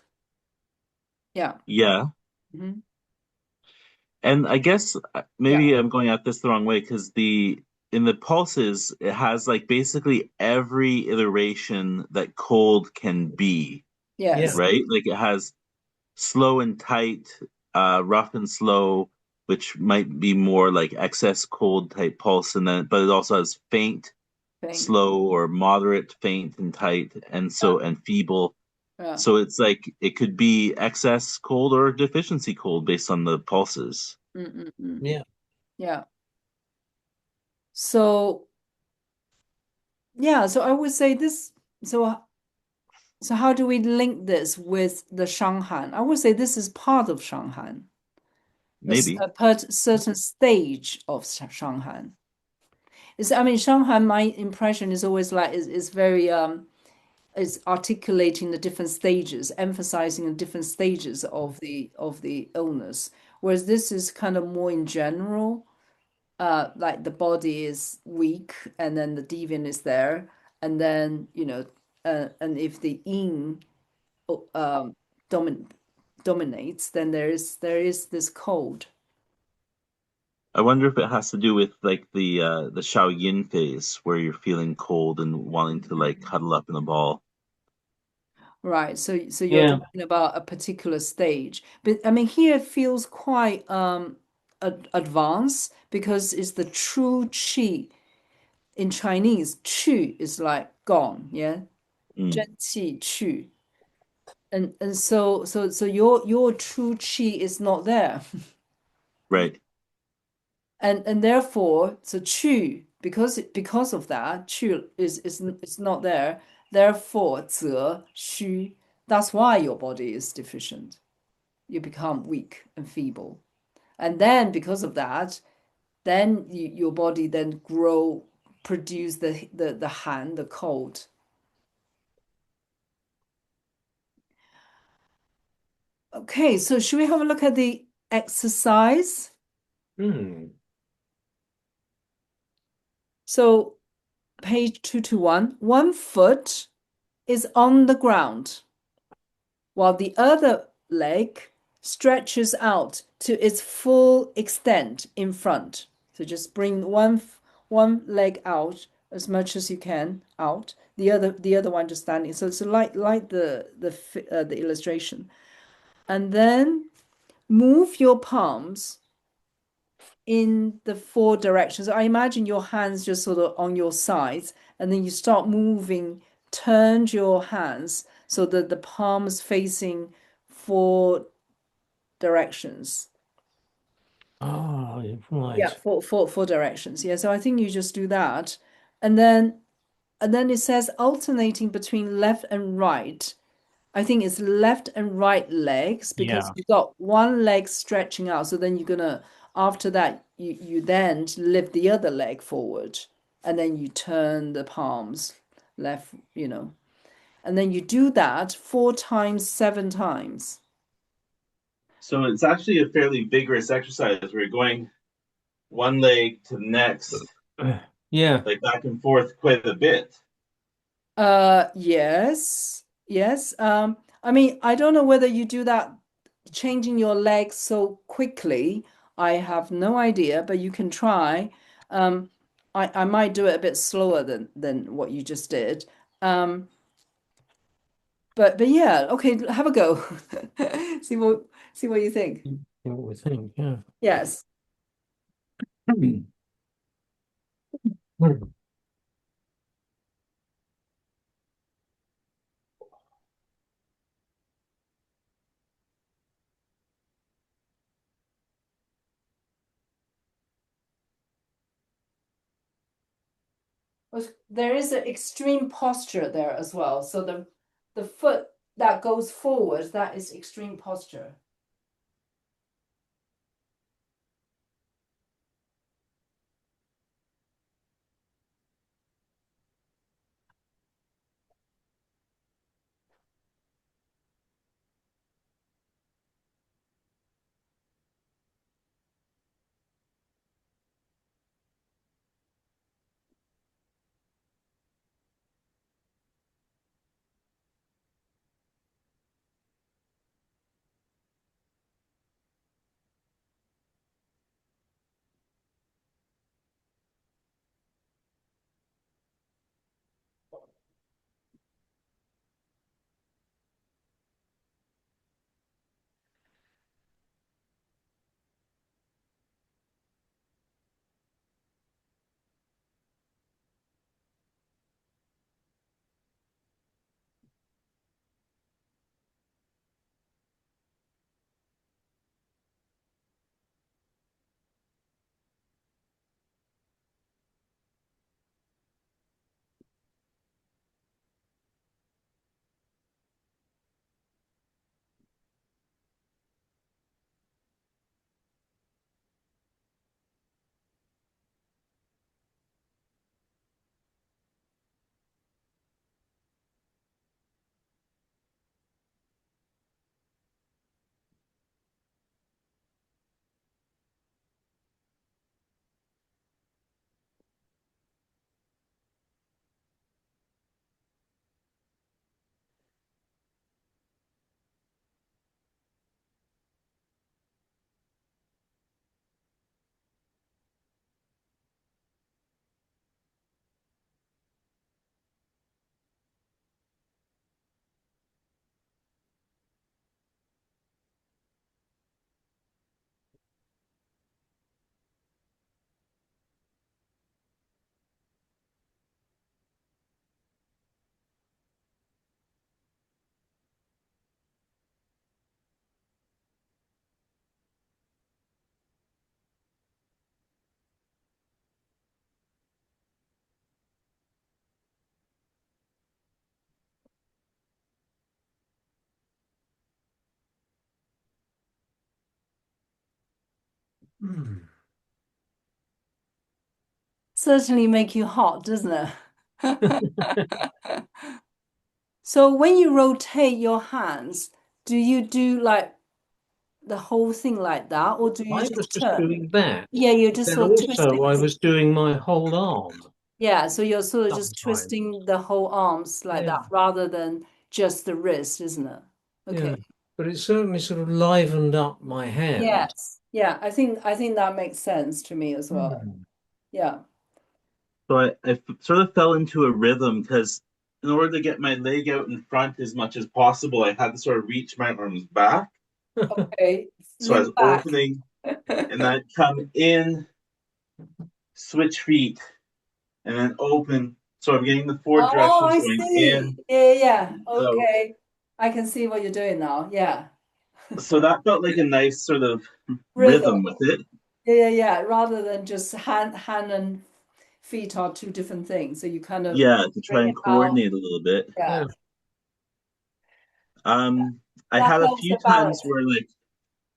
yeah. yeah. Mhm. And I guess Yeah. maybe I'm going at this the wrong way because in the pulses it has like basically every iteration that cold can be, Yes. Yeah. right? Like it has slow and tight, rough and slow, which might be more like excess cold type pulse, and then but it also has faint, Thing. slow or moderate, faint and tight, and feeble. Yeah. So it's like it could be excess cold or deficiency cold based on the pulses. Mm-mm-mm. Yeah. Yeah. So yeah, so I would say this. So how do we link this with the Shanghan? I would say this is part of Shanghan, Maybe. certain stage of Shanghan. I mean, Shanghan, my impression is always like is very is articulating the different stages, emphasizing the different stages of the illness. Whereas this is kind of more in general, like the body is weak and then the deviant is there, and then and if the yin um, domin dominates, then there is this cold. I wonder if it has to do with like the Shao Yin phase where you're feeling cold and wanting to like cuddle up in a ball. Right. So you're Yeah. talking about a particular stage. But I mean here it feels quite advanced because it's the true qi. In Chinese, qu is like gone, yeah. Mm, 真气 qu. And so your true qi is not there. right. And therefore so qu because of that qu is not there, therefore 则 xu, that's why your body is deficient, you become weak and feeble, and then because of that then your body then produce the han, the cold. Okay, so should we have a look at the exercise? Hmm. So page 221, one foot is on the ground while the other leg stretches out to its full extent in front. So just bring one leg out as much as you can out. The other one just standing. So it's like the illustration, and then move your palms in the four directions. I imagine your hands just sort of on your sides, and then you start moving, turn your hands so that the palms facing four directions. Oh, Yeah, right. four directions. Yeah, so I think you just do that. And then it says alternating between left and right. I think it's left and right legs because Yeah. you got one leg stretching out. So then you're gonna, after that, you then lift the other leg forward and then you turn the palms left, and then you do that 4 times, 7 times. So it's actually a fairly vigorous exercise. We're going one leg to the next, Yeah. like back and forth quite a bit. Yes, yes. I mean, I don't know whether you do that changing your legs so quickly. I have no idea, but you can try. Um, I might do it a bit slower than what you just did. Um, but yeah, okay, have a go. See what you think. See what we think, yeah. Yes. There is an extreme posture there as well. So the foot that goes forward, that is extreme posture. Certainly make you hot, doesn't it? So when you rotate your hands, do you do like the whole thing like that, or do you I was just just turn? doing that. Yeah, you're just Then sort of also twisting. I was doing my whole arm Yeah, so you're sort of just sometimes. twisting the whole arms like Yeah, that rather than just the wrist, isn't it? yeah. Okay. But it certainly sort of livened up my hand. Yes. Yeah, I think that makes sense to me as well. Hmm. Yeah. So I sort of fell into a rhythm because in order to get my leg out in front as much as possible, I had to sort of reach my arms back. Okay. So I Lean was back. opening and then come in, switch feet, and then open. So I'm getting the four Oh, directions I going see. in, Yeah, yeah. out. Okay. I can see what you're doing now. Yeah. So that felt like a nice sort of Rhythm. rhythm with it. Yeah, yeah, yeah. Rather than just hand and feet are two different things. So you kind of Yeah, to try bring and it out. coordinate a little bit. Yeah. Yeah. I That had a helps few the times balance. where like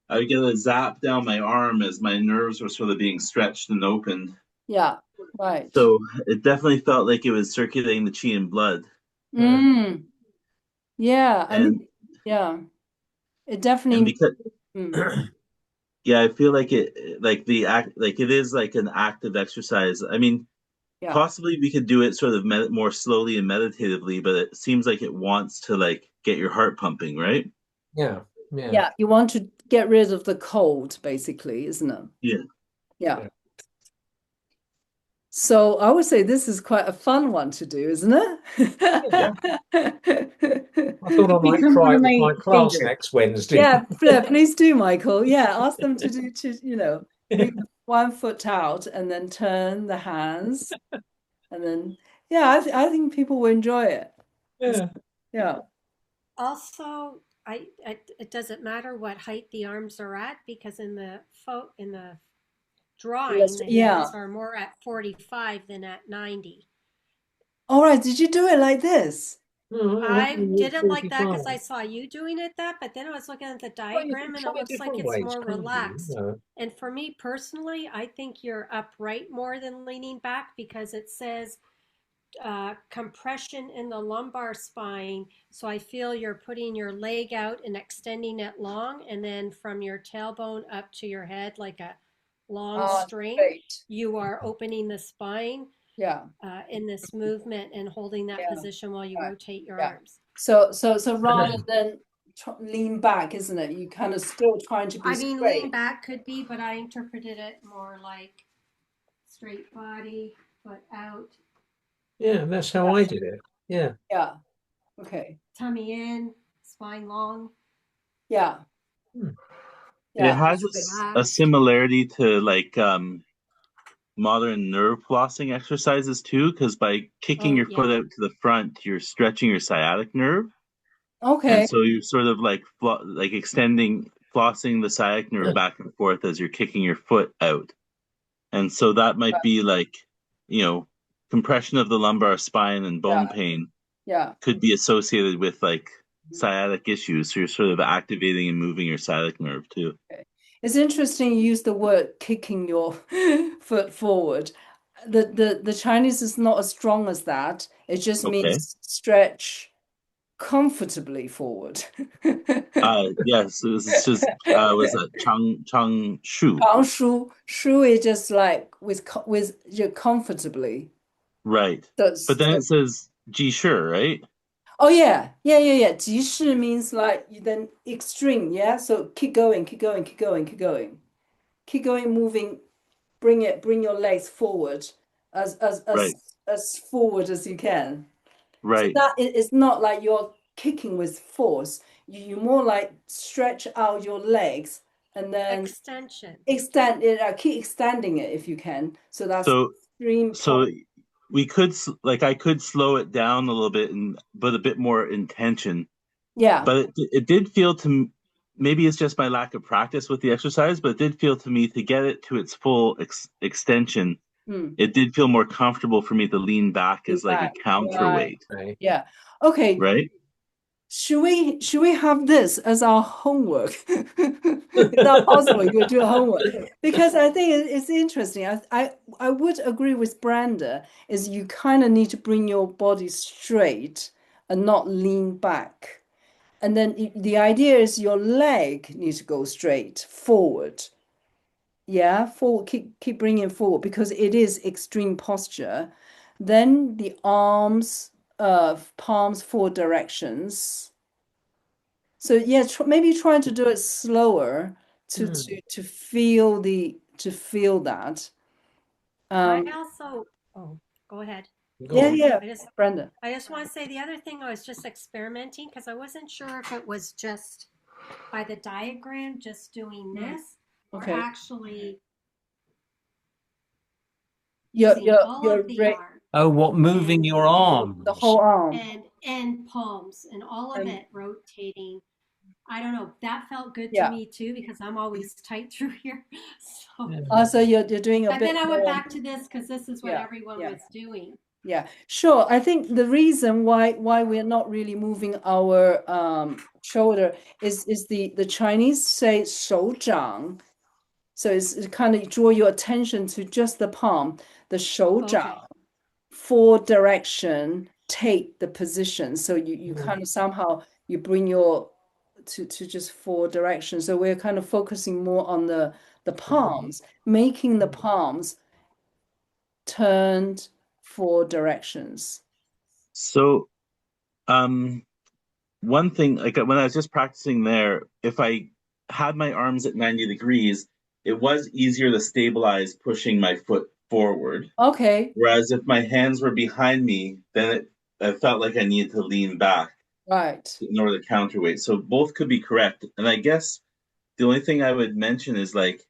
I would get a zap down my arm as my nerves were sort of being stretched and opened. Yeah. Right. So it definitely felt like it was circulating the chi and blood. Yeah. Mm. Yeah. I And mean, yeah. It and definitely. because Mm. yeah, I feel like it like the act like it is like an active exercise. I mean, Yeah. possibly we could do it sort of more slowly and meditatively, but it seems like it wants to like get your heart pumping, right? Yeah. Yeah. Yeah. You want to get rid of the cold, basically, isn't it? Yeah. Yeah. Yeah. So I would say this is quite a fun one to do, isn't Yeah. it? I thought I might Become one try of it with my my class favorites. next Wednesday. Yeah, please do, Michael. Yeah, ask them to do bring one foot out and then turn the hands, and then yeah, I think people will enjoy it. Yeah. Yeah. Also, it doesn't matter what height the arms are at because in the drawing, Yes, the yeah. hands are more at 45 than at 90. All right, did you do it like this? No, I had I them at did it like that 45. because I saw you doing it that, but then I was looking at the Well, you can diagram and try it looks like different it's ways, more can't you? relaxed. And for me personally, I think you're upright more than leaning back because it says compression in the lumbar spine. So I feel you're putting your leg out and extending it long, and then from your tailbone up to your head, like a long string, Great. you are opening the spine Yeah. in this movement and holding that Yeah. position while you Right. rotate your Yeah. arms. So rather than lean back, isn't it? You kind of still trying to be I mean, lean straight. back could be, but I interpreted it more like straight body, foot out, Yeah, that's how I did it. Yeah. Yeah. Okay. tummy in, spine long. Yeah. Hmm. It Yeah. has a Relaxed. similarity to like modern nerve flossing exercises too, because by kicking Oh, your foot yeah. out to the front, you're stretching your sciatic nerve, and Okay. so you're sort of like extending, flossing the sciatic nerve back and forth as you're kicking your foot out, and so that might be like, you know, compression of the lumbar spine and Yeah. bone pain Yeah. could be associated with like sciatic issues. So you're sort of activating and moving your sciatic nerve too. Okay. It's interesting you use the word kicking your foot forward. The Chinese is not as strong as that. It just Okay. means stretch comfortably forward. Yes, this is just was that Chang Shu, 上书 is just like with you comfortably. right? But That's then it says Ji Shi, right? oh yeah. 即市 means like you then extreme, yeah. So keep going, keep going, keep going, keep going, keep going, moving. Bring your legs forward as as as Right, as forward as you can. So right. that it's not like you're kicking with force. You more like stretch out your legs and then Extension. extend it. Keep extending it if you can. So that's So extreme so we could like I could slow it down a little bit and but a bit more intention. Yeah. But it did feel maybe it's just my lack of practice with the exercise, but it did feel to me to get it to its full extension. Mm. It did feel more comfortable for me to lean back as like a Right. counterweight, Okay. Yeah. Okay. right? Should we have this as our homework? Is that possible? You would do homework because I think it's interesting. I would agree with Brenda. Is you kind of need to bring your body straight and not lean back, and then the idea is your leg needs to go straight forward. Yeah, forward. Keep bringing it forward because it is extreme posture. Then the arms, palms four directions. So yeah, maybe trying to do it slower to feel that. I Um, also, oh, go ahead. Go on. yeah, I just Brenda. I just want to say the other thing I was just experimenting because I wasn't sure if it was just by the diagram, just doing this, or Okay. actually Your using your all your of the ra- arm Oh, what, moving your the arms? whole arm. and palms and all of And it rotating. I don't know. That felt good to yeah. me too because I'm always tight through here. So, Yeah. So you're doing a but bit then I went more. back to this because this is what Yeah, everyone yeah. was doing. Yeah, sure. I think the reason why we're not really moving our shoulder is the Chinese say 手掌. So it's kind of draw your attention to just the palm, the 手掌, Okay. four direction, take the position. So you kind of somehow you bring your to just four directions. So we're kind of focusing more on the palms, making the palms turned four directions. So one thing, like when I was just practicing there, if I had my arms at 90 degrees, it was easier to stabilize pushing my foot forward. Okay, Whereas if my hands were behind me, then I felt like I needed to lean back right. in order to counterweight. So both could be correct. And I guess the only thing I would mention is like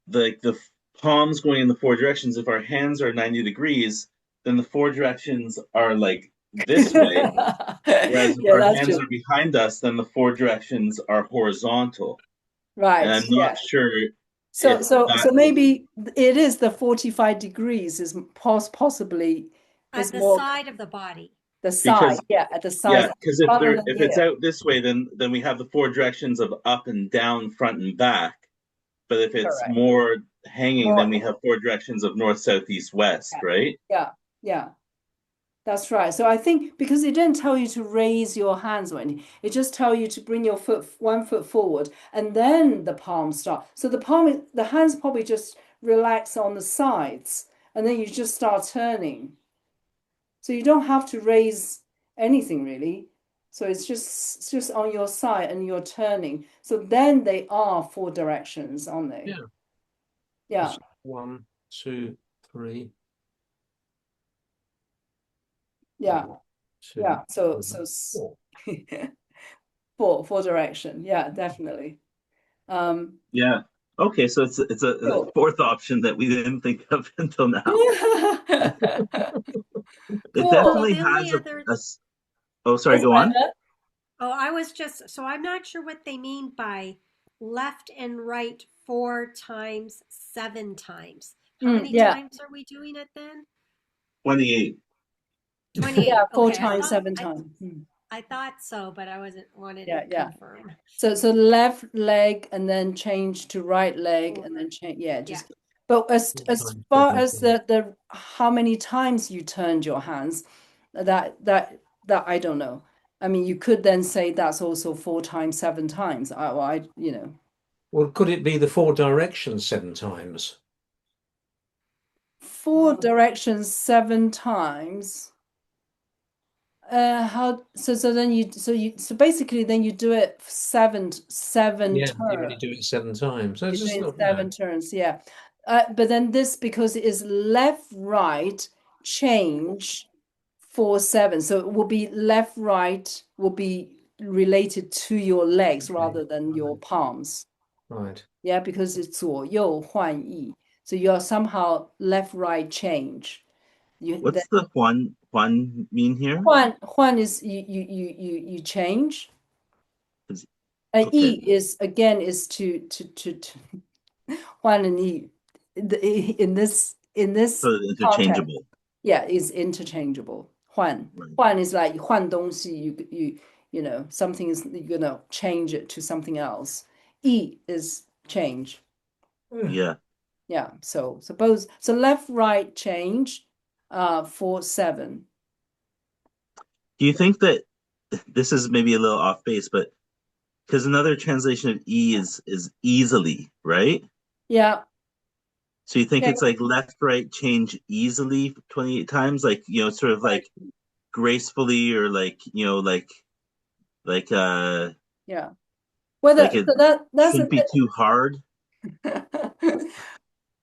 the palms going in the four directions. If our hands are 90 degrees, then the four directions are like this way. Whereas if Yeah, our that's hands true. are behind us, then the four directions are horizontal. And Right. I'm not Yeah. sure So if so that so maybe it is the 45 degrees is possibly At is the more side of the body. the side, because yeah, at the yeah, side because if rather they're than if it's here. out this way, then we have the four directions of up and down, front and back. But if it's Correct. more hanging, then we More, have four directions of north, south, east, west, right? yeah, yeah. That's right. So I think because it didn't tell you to raise your hands or anything, it just tell you to bring your foot 1 foot forward and then the palms start. So the hands probably just relax on the sides and then you just start turning. So you don't have to raise anything really. So it's just on your side and you're turning. So then they are four directions, aren't they? Yeah. Yeah. It's 1, 2, 3. Yeah. 1, 2, Yeah. So 3, 4. four direction. Yeah, definitely. Yeah. Okay, so it's a Cool. fourth option that we didn't think of until now. It Cool. Well, definitely the only has other, oh, sorry, Yes, go on. Brenda? oh, I was just, so I'm not sure what they mean by left and right 4 times, 7 times. How many Yeah. times are we doing it then? 28. Yeah, 28. four Okay, times, 7 times. I thought so, but I wasn't wanted Yeah, to yeah. confirm. So left leg and then change to right leg and then change. Yeah, Yeah. just but as 4 as times far 7 as times. the how many times you turned your hands, that I don't know. I mean, you could then say that's also 4 times, 7 times. Well, could it be the 4 directions 7 times? Four directions 7 times. How so basically then you do it seven Yeah, you turns. only do it 7 times. You're That's just doing not seven bad. turns, yeah. But then this because it is left right change 4 7. So it will be left right will be related to your legs Okay. rather than your palms. Right. Yeah, because it's 左右换翼. So you're somehow left right change. You then What's the Juan mean here? 换is you change. Is- And Okay. E is again is to 换 and E in this So it's context, interchangeable. yeah, is interchangeable. 换 Right. 换 is like 换东西, something is you're gonna change it to something else. E is change. Yeah. Yeah. So suppose so left right change 4 7. Do you think that this is maybe a little off base, but because another translation of E is easily, right? Yeah. So you think Okay. it's like left, right, change easily 28 times, like sort of Right. like gracefully, or like like Yeah. like Whether it so that's a shouldn't be too hard.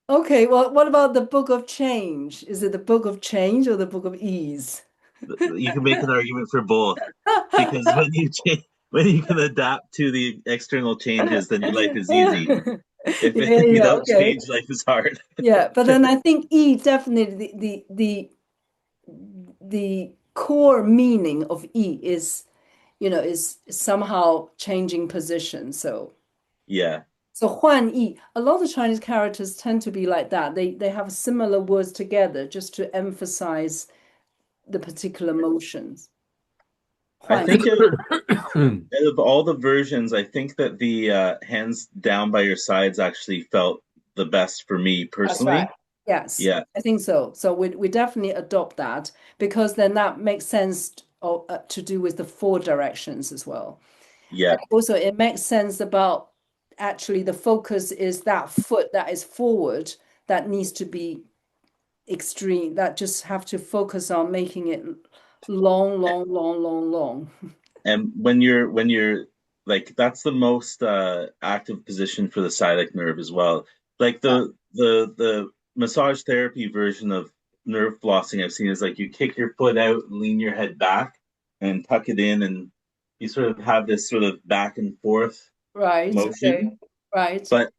Okay, well, what about the Book of Change? Is it the Book of Change or the Book of Ease? You can make an argument for both, because when you can adapt to the external changes, then your life is easy. Yeah, If you yeah, don't okay. change, life is hard. Yeah, but then I think E definitely the core meaning of E is somehow changing position. Yeah. So 换义, a lot of Chinese characters tend to be like that. They have similar words together just to emphasize the particular motions. I 换 think out of all the versions, I think that the hands down by your sides actually felt the best for me That's right. personally. Yes, Yeah. I think so. So we definitely adopt that because then that makes sense to do with the four directions as well. Yeah. And also, it makes sense about actually the focus is that foot that is forward that needs to be extreme, that just have to focus on making it long, long, long, long, long. And when you're like, that's the most active position for the sciatic nerve as well. Like Yeah. the massage therapy version of nerve flossing I've seen is like you kick your foot out and lean your head back and tuck it in, and you sort of have this sort of back and forth Right. Okay. motion. Right. But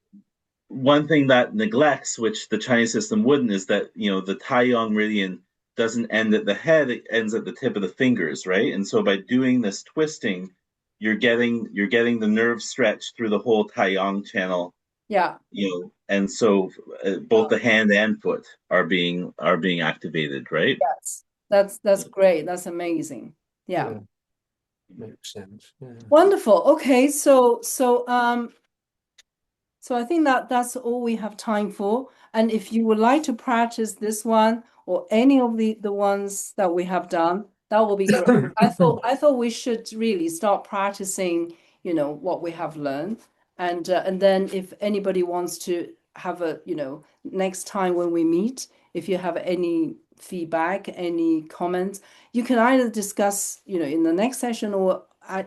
one thing that neglects, which the Chinese system wouldn't, is that the Taiyang meridian doesn't end at the head; it ends at the tip of the fingers, right? And so by doing this twisting, you're getting the nerve stretch through the whole Taiyang channel, Yeah. and so both the hand and foot are being activated, right? Yes. That's great. That's amazing. Yeah. Yeah. Makes sense. Yeah. Wonderful. Okay, so I think that's all we have time for. And if you would like to practice this one or any of the ones that we have done, that will be great. I thought we should really start practicing, what we have learned. And then if anybody wants to have a, next time when we meet, if you have any feedback, any comments, you can either discuss, in the next session or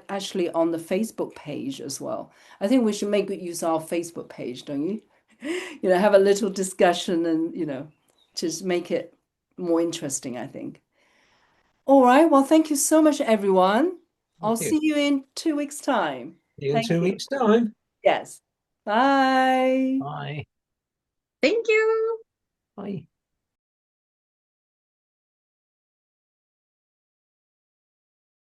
actually on the Facebook page as well. I think we should make good use of our Facebook page, don't you? Have a little discussion and, just make it more interesting, I think. All right. Well, thank you so much, everyone. I'll Thank you. see you in 2 weeks' time. See you in Thank 2 you. weeks' time. Yes. Bye. Bye. Thank you. Bye.